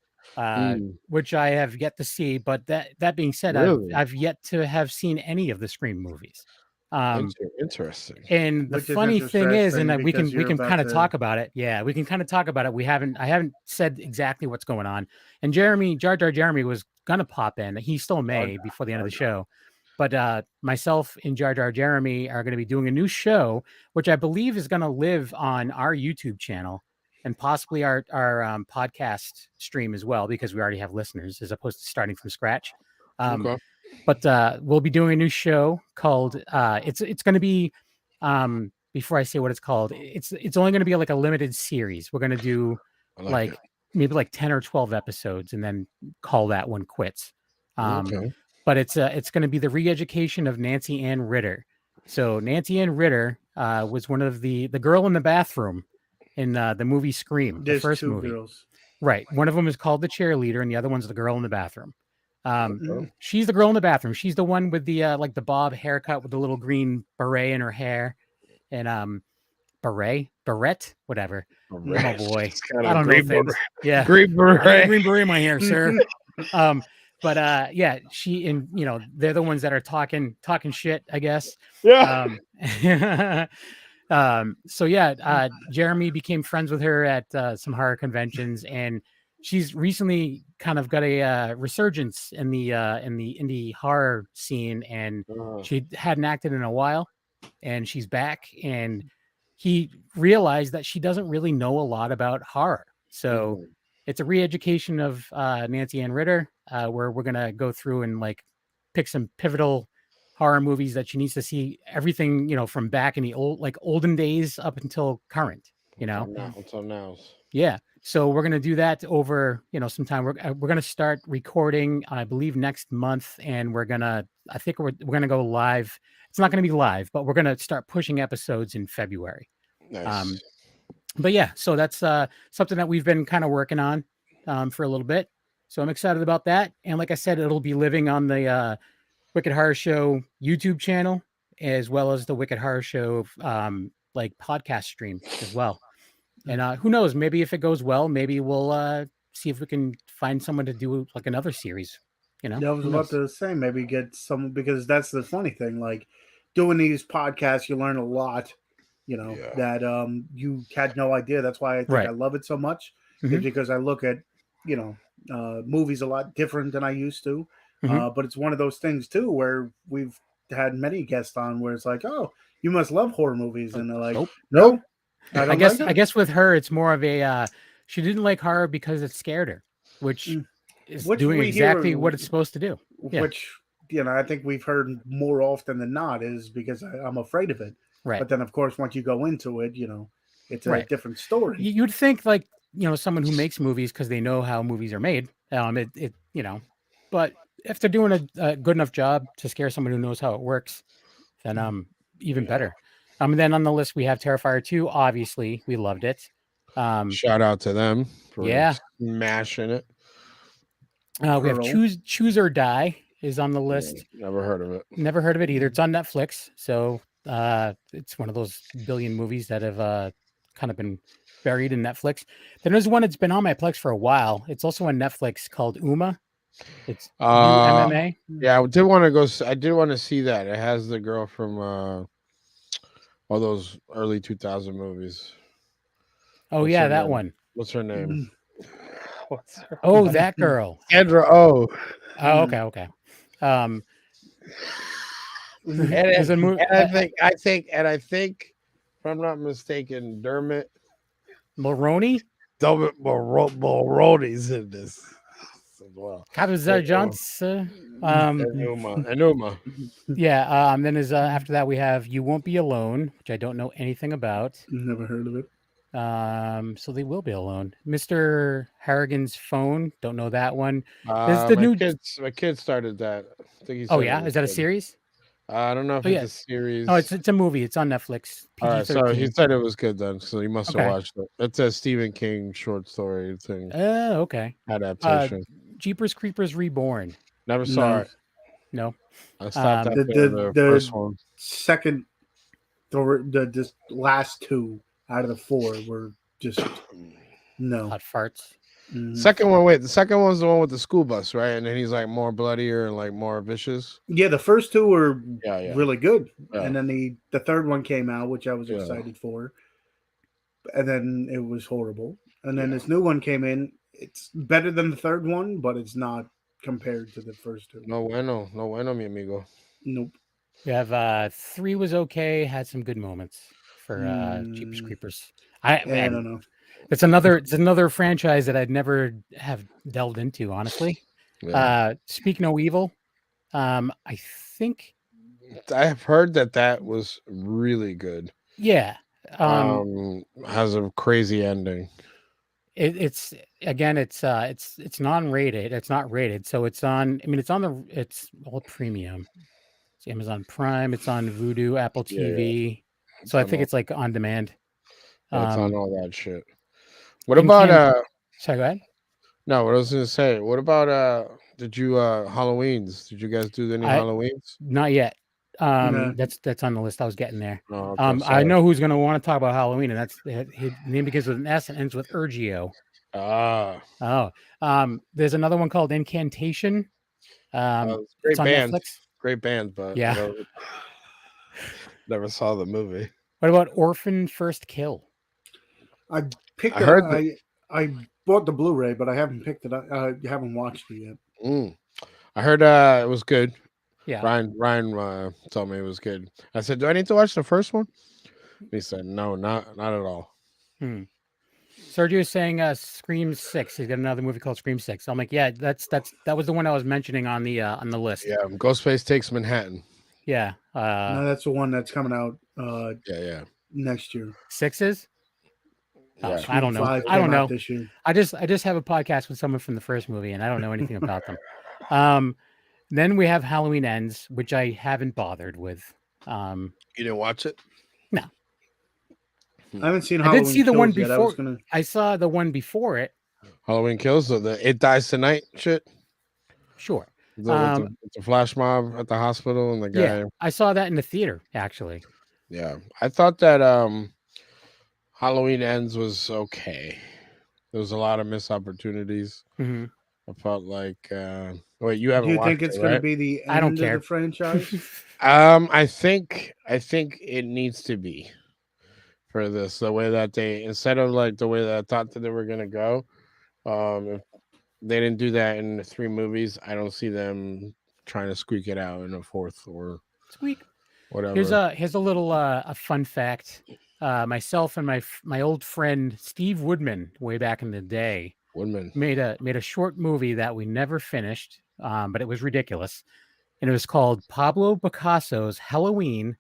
Which I have yet to see, but that being said, really? I've yet to have seen any of the Scream movies. Interesting. And the funny thing is, and we can kind of talk about it. Yeah, we can kind of talk about it. I haven't said exactly what's going on. And Jar Jar Jeremy was gonna pop in. He still may before the end of the show. But myself and Jar Jar Jeremy are going to be doing a new show, which I believe is going to live on our YouTube channel. And possibly our podcast stream as well, because we already have listeners, as opposed to starting from scratch. Okay. But we'll be doing a new show called it's going to be before I say what it's called, it's only going to be like a limited series. We're going to do maybe like 10 or 12 episodes and then call that one quits. But it's going to be the re-education of Nancy Ann Ritter. So Nancy Ann Ritter was one of the girl in the bathroom in the movie Scream, the first movie. Girls. Right. One of them is called the cheerleader and the other one's the girl in the bathroom. She's the girl in the bathroom. She's the one with the like the bob haircut with the little green beret in her hair and barrette, whatever. Oh boy. I don't know things. Yeah. Green beret. Green beret in my hair, sir. But she and they're the ones that are talking shit, I guess. Yeah. Jeremy became friends with her at some horror conventions, and she's recently kind of got a resurgence in the indie horror scene, and she hadn't acted in a while, and she's back, and he realized that she doesn't really know a lot about horror. So it's a re-education of Nancy Ann Ritter, where we're gonna go through and like pick some pivotal horror movies that she needs to see, everything from back in the olden days up until current. Until now. Yeah. So we're gonna do that over sometime. We're gonna start recording, I believe, next month, and we're gonna go live. It's not gonna be live, but we're gonna start pushing episodes in February. Nice. But yeah, so that's something that we've been kind of working on for a little bit. So I'm excited about that. And like I said, it'll be living on the Wicked Horror Show YouTube channel. as well as the Wicked Horror Show like podcast stream as well. And who knows? Maybe if it goes well, maybe we'll see if we can find someone to do like another series. You know, Yeah, I was Who about knows? to say maybe get some, because that's the funny thing. Like doing these podcasts, you learn a lot. Yeah. That you had no idea. That's why I think Right. I love it so much. Is Mhm. because I look at movies a lot different than I used to. Mhm. But it's one of those things too where we've had many guests on where it's like, oh, you must love horror movies, and they're like, Nope. no, I I don't guess like I them. guess with her, it's more of a she didn't like horror because it scared her, which Mm. is Which doing we hear, exactly what it's supposed to do. Yeah. which I think we've heard more often than not is because I'm afraid of it. Right. But then, of course, once you go into it, it's a Right. different story. You'd think like someone who makes movies because they know how movies are made. But if they're doing a good enough job to scare someone who knows how it works, then even Yeah. better. And then on the list we have Terrifier 2. Obviously, we loved it. Shout out to them for Yeah. smashing it. We have Pearl. Choose or Die is on the list. Never heard of it. Never heard of it either. It's on Netflix, so it's one of those billion movies that have kind of been buried in Netflix. Then there's one that's been on my Plex for a while. It's also on Netflix called Uma. It's UMMA. Yeah, I did want to go. I did want to see that. It has the girl from all those early 2000 movies. Oh What's yeah, her that name? one. What's her name? What's her Oh, that girl. Sandra Oh. Oh, okay. There's a movie. I think, if I'm not mistaken, Dermot Mulroney's Mulroney's in this as well. Cabazar Johnson. Enuma. Yeah. Then is after that we have You Won't Be Alone, which I don't know anything about. Never heard of it. So They Will Be Alone. Mr. Harrigan's Phone. Don't know that one. There's My the new. my kid started that. I think he Oh said it yeah, was is that a good. series? I don't know if Oh, it's yeah. a series. Oh, it's a movie. It's on Netflix. All right, so he PG-13. said it was good then, so you must have Okay. watched it. It's a Stephen King short story thing Okay. adaptation. Jeepers Creepers Reborn. Never saw No. it. No. I stopped after The the first one. second, the last two out of the four were just no. Hot farts. Mhm. Second one, wait, the second one's the one with the school bus, right? And then he's like more bloodier and like more vicious. Yeah, the first two were Yeah. really good, Yeah. and then the third one came out, which I was Yeah. excited for, and then it was horrible. And then this new one came in. It's better than the third one, but it's not compared to the first two. No bueno, mi amigo. Nope. We have 3 was okay, had some good moments for Jeepers Creepers. I don't know. It's another franchise that I'd never have delved into, honestly. Yeah. Speak No Evil. I think I have heard that was really good. yeah. Has a crazy ending. It's non-rated. It's not rated, so it's on. I mean, it's all premium. It's Amazon Prime. It's on Vudu, Apple TV. So I think it's like on demand. It's on all that shit. What about Sorry, go ahead. No, what I was gonna say. What about did you Halloweens? Did you guys do any Halloweens? Not yet. No. That's on the list. I was getting there. Oh, okay, I know who's going to want to talk about Halloween, and that's his name begins with an S and ends with Urgio. There's another one called Incantation. Great it's on band. Netflix. Great band, but yeah, never saw the movie. What about Orphan First Kill? I picked I bought the Blu-ray, but I haven't picked it up. I haven't watched it yet. I heard it was good. Yeah. Ryan told me it was good. I said, "Do I need to watch the first one?" He said, "No, not at all." Sergio is saying Scream 6. He's got another movie called Scream 6. I'm like, yeah, that was the one I was mentioning on the list. Yeah, Ghostface Takes Manhattan. Yeah. No, that's the one that's coming out next year. 6 is? Yeah. I don't know. I don't know. I just have a podcast with someone from the first movie, and I don't know anything about them. Then we have Halloween Ends, which I haven't bothered with. You didn't watch it? No. I haven't seen. I did see the one yet. before. I saw the one before it. Halloween Kills, so the It Dies Tonight shit. Sure. With the flash mob at the hospital and the guy. Yeah, I saw that in the theater actually. Yeah, I thought that Halloween Ends was okay. There was a lot of missed opportunities. Hmm. I felt like wait, you Do haven't you watched think it's it, going to right? be the I don't end of the care. franchise? I think it needs to be for this the way that they instead of like the way that I thought that they were gonna go. If they didn't do that in the three movies, I don't see them trying to squeak it out in a fourth or Squeak. whatever. Here's a little a fun fact. Myself and my old friend Steve Woodman, way back in the day, Woodman. made a short movie that we never finished, but it was ridiculous, and it was called Pablo Picasso's Halloween: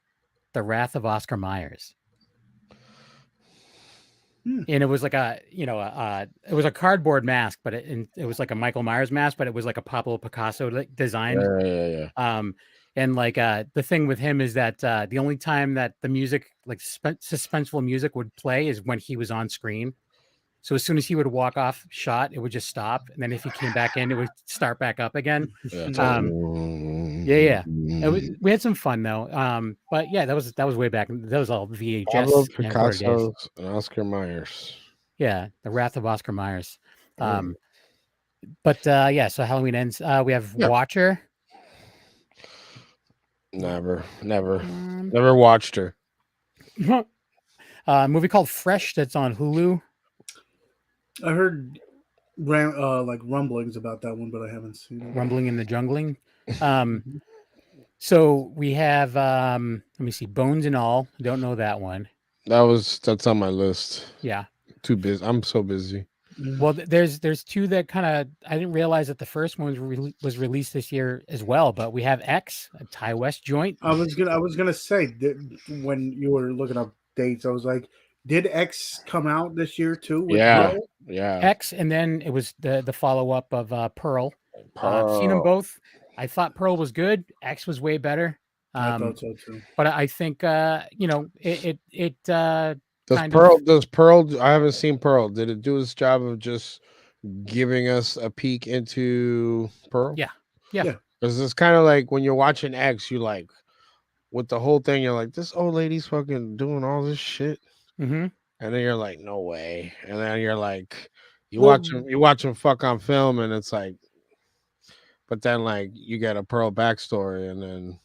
The Wrath of Oscar Myers. And it was like it was a cardboard mask, but it was like a Michael Myers mask, but it was like a Pablo Picasso design. Yeah. And like the thing with him is that the only time that the music, like suspenseful music, would play is when he was on screen. So as soon as he would walk off shot, it would just stop, and then if he came back in, it would start back up again. Yeah. Yeah. We had some fun though. But yeah, that was way back. That was all Pablo VHS camcorder days. Picasso and Oscar Myers. Yeah, the Wrath of Oscar Myers. But yeah, so Halloween Ends. We have Yeah. Watcher. Never watched her. A movie called Fresh that's on Hulu. I heard like rumblings about that one, but I haven't seen it. Rumbling in the Jungling. So we have let me see, Bones and All. Don't know that one. That's on my list. Yeah. Too busy. I'm so busy. Well, there's two that kind of I didn't realize that the first one was released this year as well. But we have X, a Ty West joint. I was gonna say that when you were looking up dates, I was like, did X come out this year too? With Pearl? Yeah. X, and then it was the follow up of Pearl. I've seen them both. I thought Pearl was good. X was way better. I thought so too. But I think it Does Pearl? I haven't seen Pearl. Did it do its job of just giving us a peek into Pearl? Yeah. Because it's kind of like when you're watching X, you like with the whole thing. You're like, this old lady's fucking doing all this shit, and then you're like, no way. And then you're like, you watch them fuck on film, and it's like, but then like you get a Pearl backstory, and then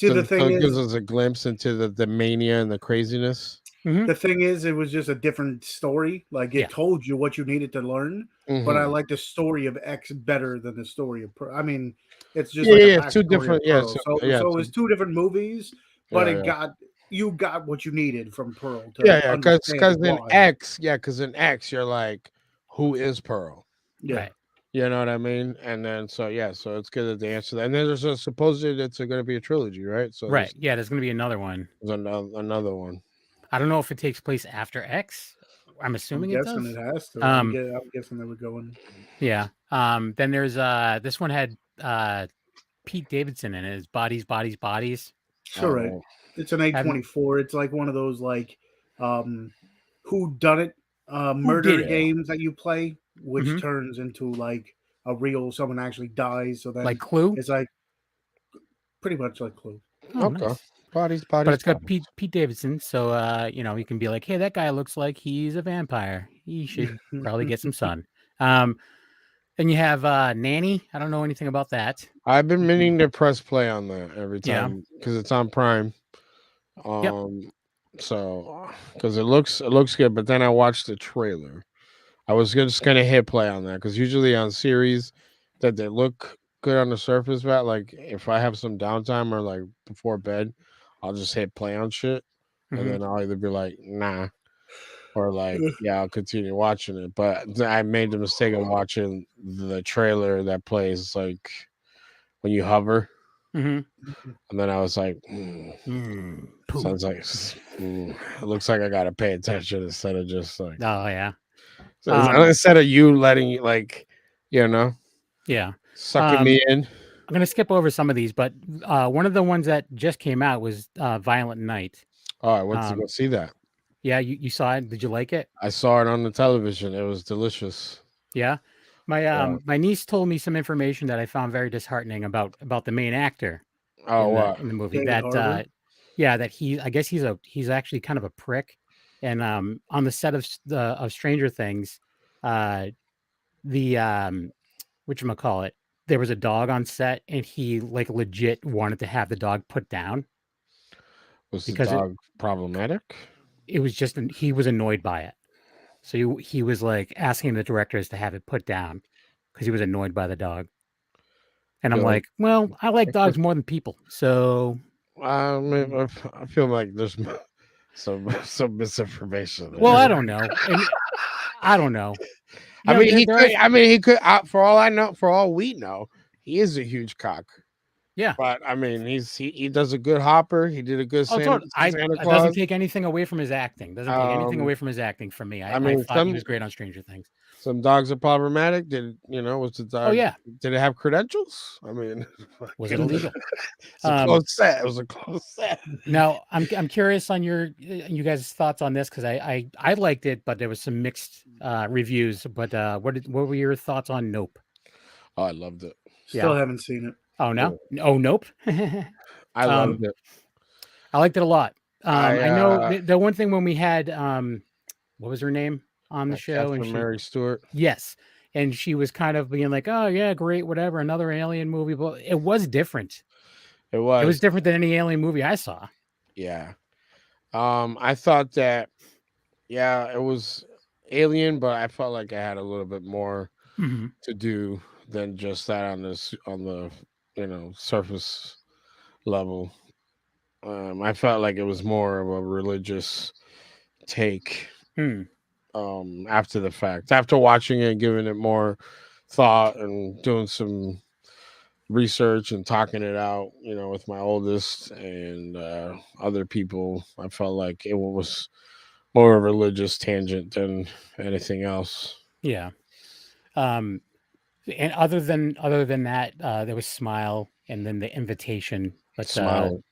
the thing it gives us a glimpse into the mania and the craziness. The thing is, it was just a different story. Like it told you what you needed to learn, but I like the story of X better than the story of Pearl. I mean, it's just two different. So it was two different movies, but you got what you needed from Pearl. Because in X, you're like, who is Pearl? Yeah. Right. You know what I mean? And then so it's good that they answer that. And then there's supposedly it's going to be a trilogy, right? So right, there's going to be another one. There's another one. I don't know if it takes place after X. I'm assuming it does. It has to. I'm guessing they were going. Yeah. Then there's this one had Pete Davidson in it. It's Bodies, Bodies, Bodies. Correct. It's an A24. It's like one of those like who done it murder games that you play, which turns into like a real someone actually dies. So then like Clue. It's like pretty much like Clue. Oh, nice. Bodies. But it's got Pete Davidson, so you can be like, hey, that guy looks like he's a vampire. He should probably get some sun. Then you have Nanny. I don't know anything about that. I've been meaning to press play on that every time because it's on Prime. So because it looks good, but then I watched the trailer. I was just gonna hit play on that because usually on series that they look good on the surface, but like if I have some downtime or like before bed, I'll just hit play on shit, and then I'll either be like, nah, or like, yeah, I'll continue watching it. But I made the mistake of watching the trailer that plays like when you hover, and then I was like, sounds like it looks like I gotta pay attention instead of just like, oh yeah, instead of you letting like, sucking me in. I'm going to skip over some of these, but one of the ones that just came out was Violent Night. Oh, I went to go see that. Yeah, you saw it. Did you like it? I saw it on the television. It was delicious. Yeah. My niece told me some information that I found very disheartening about the main actor Oh, what? in the movie. David Harbour? That I guess he's actually kind of a prick. And on the set of Stranger Things, the whatchamacallit, there was a dog on set, and he like legit wanted to have the dog put down Was the because dog problematic? it was just he was annoyed by it. So he was like asking the directors to have it put down because he was annoyed by the dog. And I'm Feel like like, well, I like dogs more than people. So I mean, I feel like there's some misinformation there. well, I don't know. And I don't know. I You know, mean, he there could. are, I mean, he could. For all I know, for all we know, he is a huge cock. yeah. But I mean, he does a good Hopper. He did a good Oh, Santa, totally. Santa It doesn't Claus. take anything away from his acting. Doesn't take anything Um, away from his acting for me. I I mean, thought he was great on Stranger Things. some dogs are problematic. Was the Oh dog? yeah. Did it have credentials? I mean, Was it illegal? it's a close set. It was a close set. Now I'm curious on you guys' thoughts on this because I liked it, but there was some mixed reviews. But what were your thoughts on Nope? Oh, I loved it. Still haven't seen it. Oh no! Oh nope. I loved it. I liked it a lot. I know I the one thing when we had what was her name on the show, and Catherine Mary Stewart. yes, and she was kind of being like, "Oh yeah, great, whatever, another alien movie." But it was different. It It was was. different than any alien movie I saw. Yeah. I thought that. Yeah, it was Alien, but I felt like I had a little bit more Mhm. to do than just that on the surface level. I felt like it was more of a religious take Hmm. after the fact. After watching it, giving it more thought and doing some research and talking it out, with my oldest and other people, I felt like it was more a religious tangent than anything else. Yeah. And other than that, there was Smile and then the Invitation. But Smile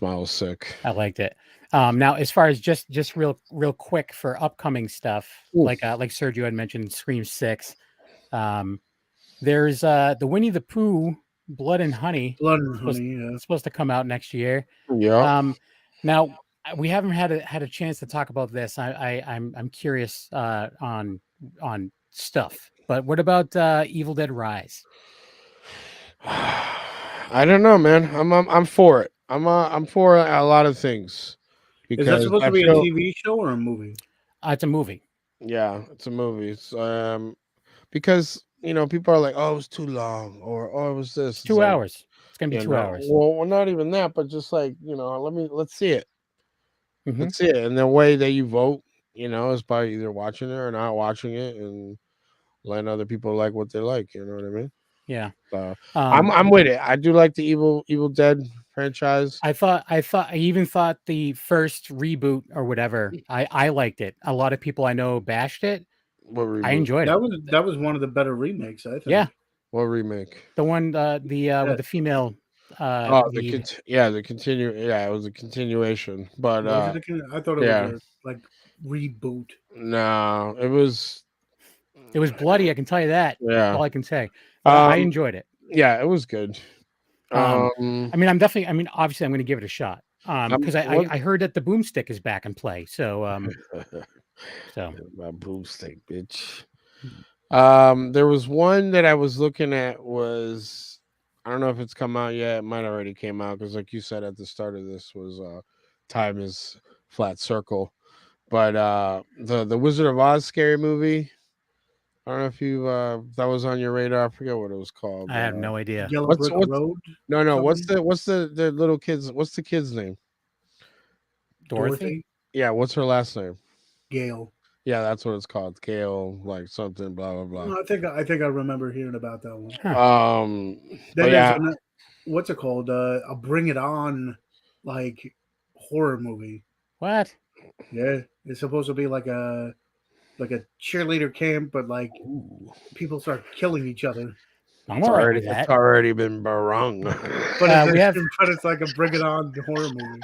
was sick. I liked it. Now, as far as just real quick for upcoming stuff, Ooh. like Sergio had mentioned, Scream 6. There's the Winnie the Pooh Blood and Honey. Blood and Honey, yeah. It's supposed to come out next year. Yeah. Now we haven't had a chance to talk about this. I'm curious on stuff. But what about Evil Dead Rise? I don't know, man. I'm for it. I'm for a lot of things. Is that supposed to be a TV show or a movie? It's a movie. Yeah, it's a movie. It's because people are like, oh, it was too long, or oh, it was this. It's 2 hours. It's gonna be 2 hours. Well, not even that, but just like let's see it. Mhm. Let's see it. And the way that you vote, is by either watching it or not watching it, and letting other people like what they like. You know what I mean? Yeah. I'm with it. I do like the Evil Dead franchise. I even thought the first reboot or whatever, I liked it. A lot of people I know bashed it. What reboot? I enjoyed it. That was one of the better remakes, I think. Yeah. What remake? The one with the female lead. The continue. Yeah, it was a continuation. But I thought it was a like reboot. No, it was bloody. I can tell you that. Yeah, all I can say. I enjoyed it. Yeah, it was good. I mean, obviously, I'm going to give it a shot. Because I heard that the boomstick is back in play. So, my boomstick, bitch. There was one that I was looking at was, I don't know if it's come out yet. It might already came out because, like you said at the start of this, was Time is Flat Circle. But the Wizard of Oz scary movie. I don't know if you that was on your radar. I forget what it was called. I have no idea. Yellow Brick Road? No. Something? What's the little kid's? What's the kid's name? Dorothy? Yeah. What's her last name? Gail. Yeah, that's what it's called. Gail, like something, blah blah blah. No, I think I remember hearing about that one. Huh. What's it called? A Bring It On, like horror movie. What? Yeah, it's supposed to be like a cheerleader camp, but like people start killing each other. I'm already that. It's already been brung. But it's like a Bring It On horror movie.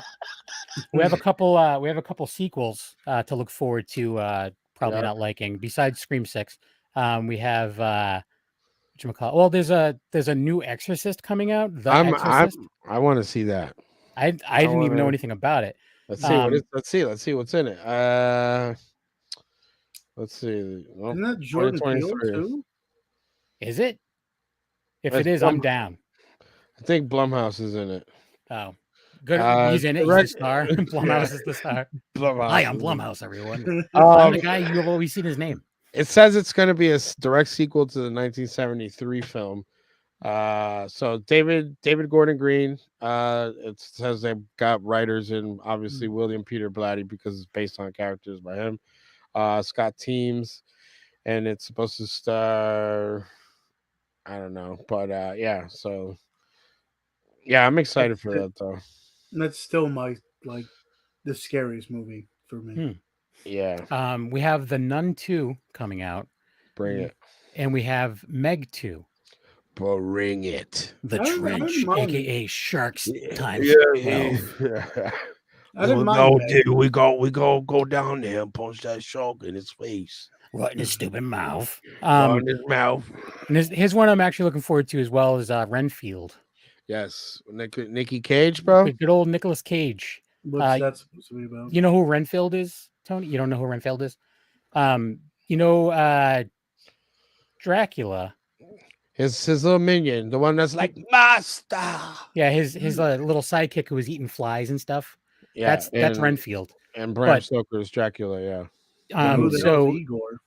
We have a couple sequels to look forward to. Probably not liking besides Scream 6. We have whatchamacallit? Well, there's a new Exorcist coming out. The I'm Exorcist. I want to see that. I didn't even know anything about it. Let's see what Um, it's. Let's see what's in it. Let's see. Well, Isn't that Jordan Peele 2023. too? Is it? If it It's is, I'm down. I think Blumhouse is in it. Oh, good. He's in it. He's the star. Blumhouse is the star. Blumhouse. Hi, I'm Blumhouse, everyone. I'm Um, the guy you have always seen his name. it says it's going to be a direct sequel to the 1973 film. So David Gordon Green. It says they've got writers in obviously William Peter Blatty because it's based on characters by him. Scott Teems, and it's supposed to star. I don't know, but yeah. So yeah, I'm excited for that though. That's still my the scariest movie for me. Yeah, We have The Nun 2 coming out, bring it. and we have Meg 2. Bring it. The I don't Trench, mind. aka Sharks times 12. Yeah. I didn't mind that. we go down there and punch that shark in his face. Right in his stupid mouth. In his mouth. And here's one I'm actually looking forward to as well is Renfield. Yes, Nicky Cage, bro. Good old Nicolas Cage. What's that supposed to be about? You know who Renfield is, Tony? You don't know who Renfield is? You know Dracula. His little minion, the one that's like master. Yeah, his little sidekick who was eating flies and stuff. Yeah, that's Renfield. And Bram Stoker's Dracula. Yeah. Who the hell So is Igor?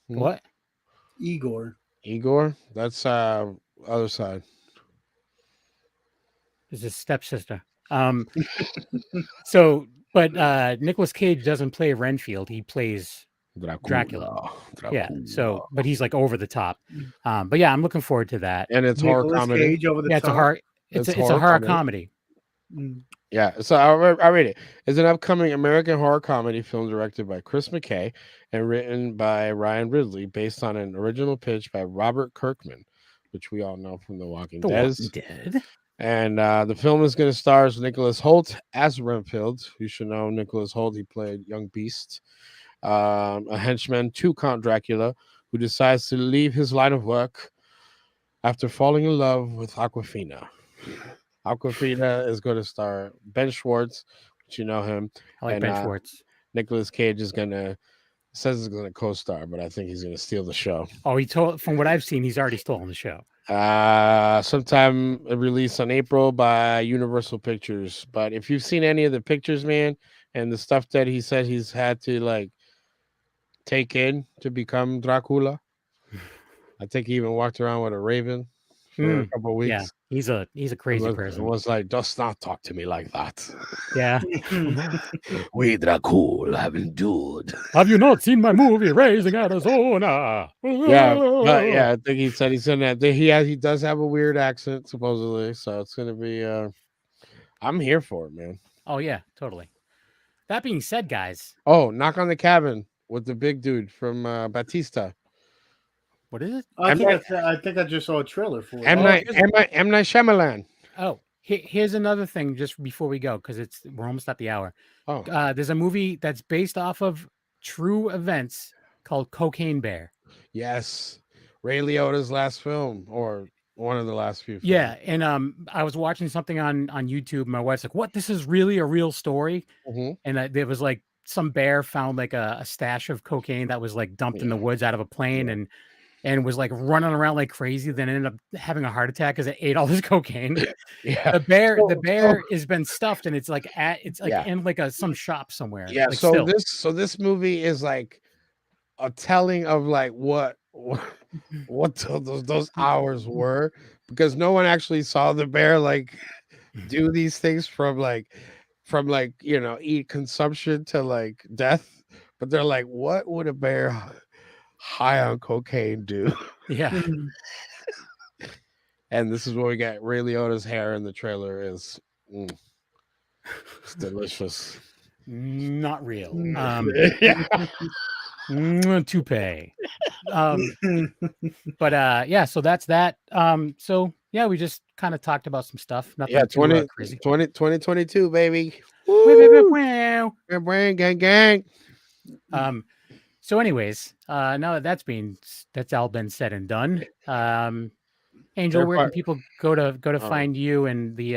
What? Igor. That's other side. Is his stepsister. So, but Nicolas Cage doesn't play Renfield. He plays Dracula. Yeah. So, but he's like over the top. But yeah, I'm looking forward to that. And it's Nicolas horror comedy. Cage over the Yeah, top. it's a horror comedy. Yeah, so I'll read it. It's an upcoming American horror comedy film directed by Chris McKay and written by Ryan Ridley, based on an original pitch by Robert Kirkman, which we all know from The Walking Dead. And the film is going to star Nicholas Hoult as Renfield. You should know Nicholas Hoult. He played Young Beast, a henchman to Count Dracula, who decides to leave his line of work after falling in love with Awkwafina. Awkwafina is going to star Ben Schwartz, which you know him. I like Ben Schwartz. Nicolas Cage is gonna he's gonna co-star, but I think he's gonna steal the show. Oh, from what I've seen, he's already stolen the show. Sometime released on April by Universal Pictures. But if you've seen any of the pictures, man, and the stuff that he said he's had to like take in to become Dracula, I think he even walked around with a raven for a couple of weeks. Yeah, he's a crazy person. It was like, does not talk to me like that. Yeah. We Dracula have endured. Have you not seen my movie Raising Arizona? Yeah, but yeah, I think he said he's gonna. He does have a weird accent supposedly, so it's gonna be. I'm here for it, man. Oh yeah, totally. That being said, guys. Oh, Knock on the Cabin with the big dude from Batista. What is it? I think I just saw a trailer for it. M. Night Shyamalan. Oh, here's another thing just before we go, because we're almost at the hour. Oh. There's a movie that's based off of true events called Cocaine Bear. Yes. Ray Liotta's last film, or one of the last few films. Yeah, and I was watching something on YouTube. My wife's like, "What? This is really a real story?" Mm-hmm. And there was like some bear found like a stash of cocaine that was like dumped in the woods out of a plane, and was like running around like crazy. Then ended up having a heart attack because it ate all this cocaine. Yeah, the bear has been stuffed, and it's like in like some shop somewhere. Yeah, like this movie is like a telling of like what those hours were, because no one actually saw the bear like do these things from eat consumption to like death, but they're like, what would a bear high on cocaine do? Yeah. And this is where we got Ray Liotta's hair in the trailer is it's delicious. Not real. Toupee. But yeah, so that's that. So yeah, we just kind of talked about some stuff. Nothing too crazy. 2022, baby. Woo! Gang, gang. So, anyways, now that's all been said and done. Angel, where can people go to find you and the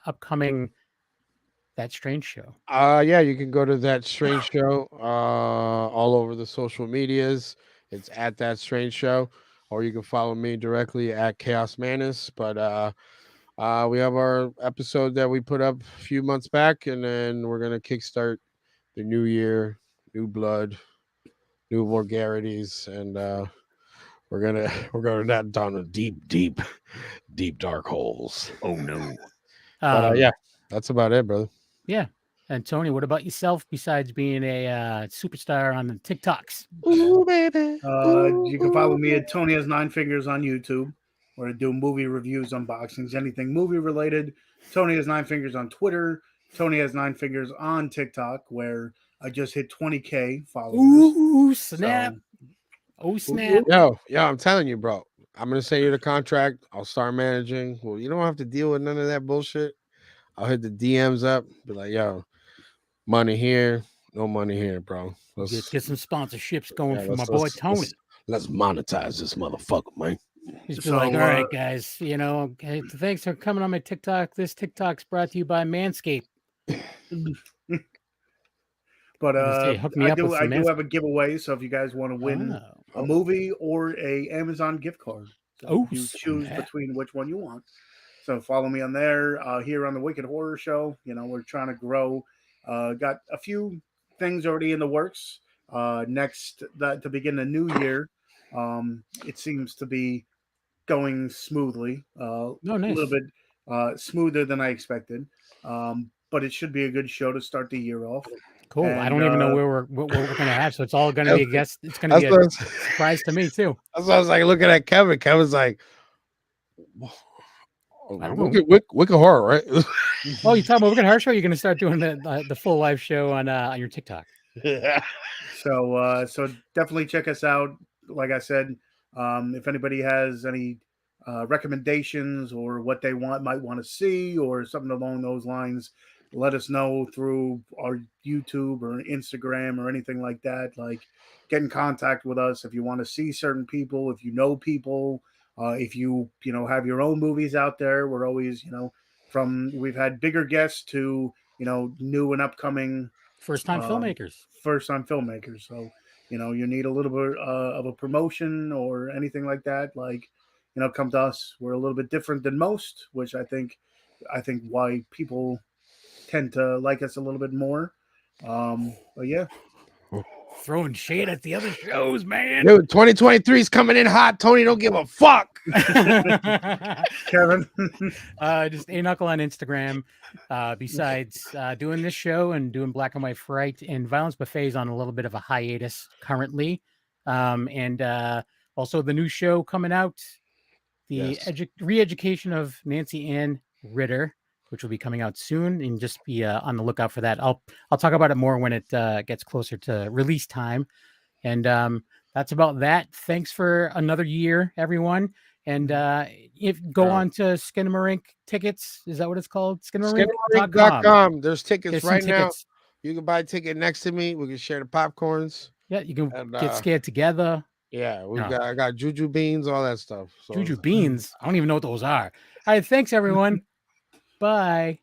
upcoming That Strange show? Yeah, you can go to That Strange Show all over the social medias. It's at That Strange Show, or you can follow me directly at Chaos Manus. But we have our episode that we put up a few months back, and then we're gonna kickstart the new year, new blood, new vulgarities, and we're gonna we're going down a deep dark holes. Oh no. But yeah, that's about it, brother. Yeah. And Tony, what about yourself besides being a superstar on the TikToks? Ooh, baby. You can follow me at Tony Has Nine Fingers on YouTube, where I do movie reviews, unboxings, anything movie related. Tony Has Nine Fingers on Twitter. Tony Has Nine Fingers on TikTok, where I just hit 20K followers. Ooh, snap. So, Oh, snap. Yo, I'm telling you, bro. I'm gonna send you the contract. I'll start managing. Well, you don't have to deal with none of that bullshit. I'll hit the DMs up, be like, yo, money here, no money here, bro. Let's get some sponsorships going for my let's- boy let's- Tony. Let's monetize this motherfucker, man. He's be So, like, all right, guys, hey, thanks for coming on my TikTok. This TikTok's brought to you by Manscaped. But hook me I up do with some have a giveaway. So if you guys want to win a movie or a Amazon gift card, so you choose between which one you want. So follow me on there. Here on the Wicked Horror Show, we're trying to grow. Got a few things already in the works. To begin the new year, it seems to be going smoothly. Nice. A little bit smoother than I expected. But it should be a good show to start the year off. Cool. And, I don't even know what we're going to have, so it's all going to be a guess. It's going to be a surprise to me too. That's why I was like looking at Kevin. Kevin's like, Wicked Horror, right? Oh, you talking about Wicked Horror Show? You're going to start doing the full live show on your TikTok. Yeah. So definitely check us out. Like I said, if anybody has any recommendations or what they might want to see or something along those lines, let us know through our YouTube or Instagram or anything like that. Like, get in contact with us if you want to see certain people, if you know people, if you have your own movies out there. We're always, we've had bigger guests to new and upcoming first-time filmmakers. So you need a little bit of a promotion or anything like that, like come to us. We're a little bit different than most, which I think why people tend to like us a little bit more. But yeah, throwing shade at the other shows, man. Dude, 2023 is coming in hot. Tony don't give a fuck. Kevin. Just a knuckle on Instagram. Besides doing this show and doing Black and White Fright, and Violence Buffet is on a little bit of a hiatus currently. And also the new show coming out, the re-education of Nancy Ann Ritter, which will be coming out soon, and just be on the lookout for that. I'll talk about it more when it gets closer to release time. And that's about that. Thanks for another year, everyone. And go on to Skinamarink tickets. Is that what it's called? Skinamarink.com. There's tickets right now. Tickets. You can buy a ticket next to me. We can share the popcorns. Yeah, you can get scared together. Yeah, I got juju beans, all that stuff. So. Juju beans? I don't even know what those are. All right, thanks everyone. Bye.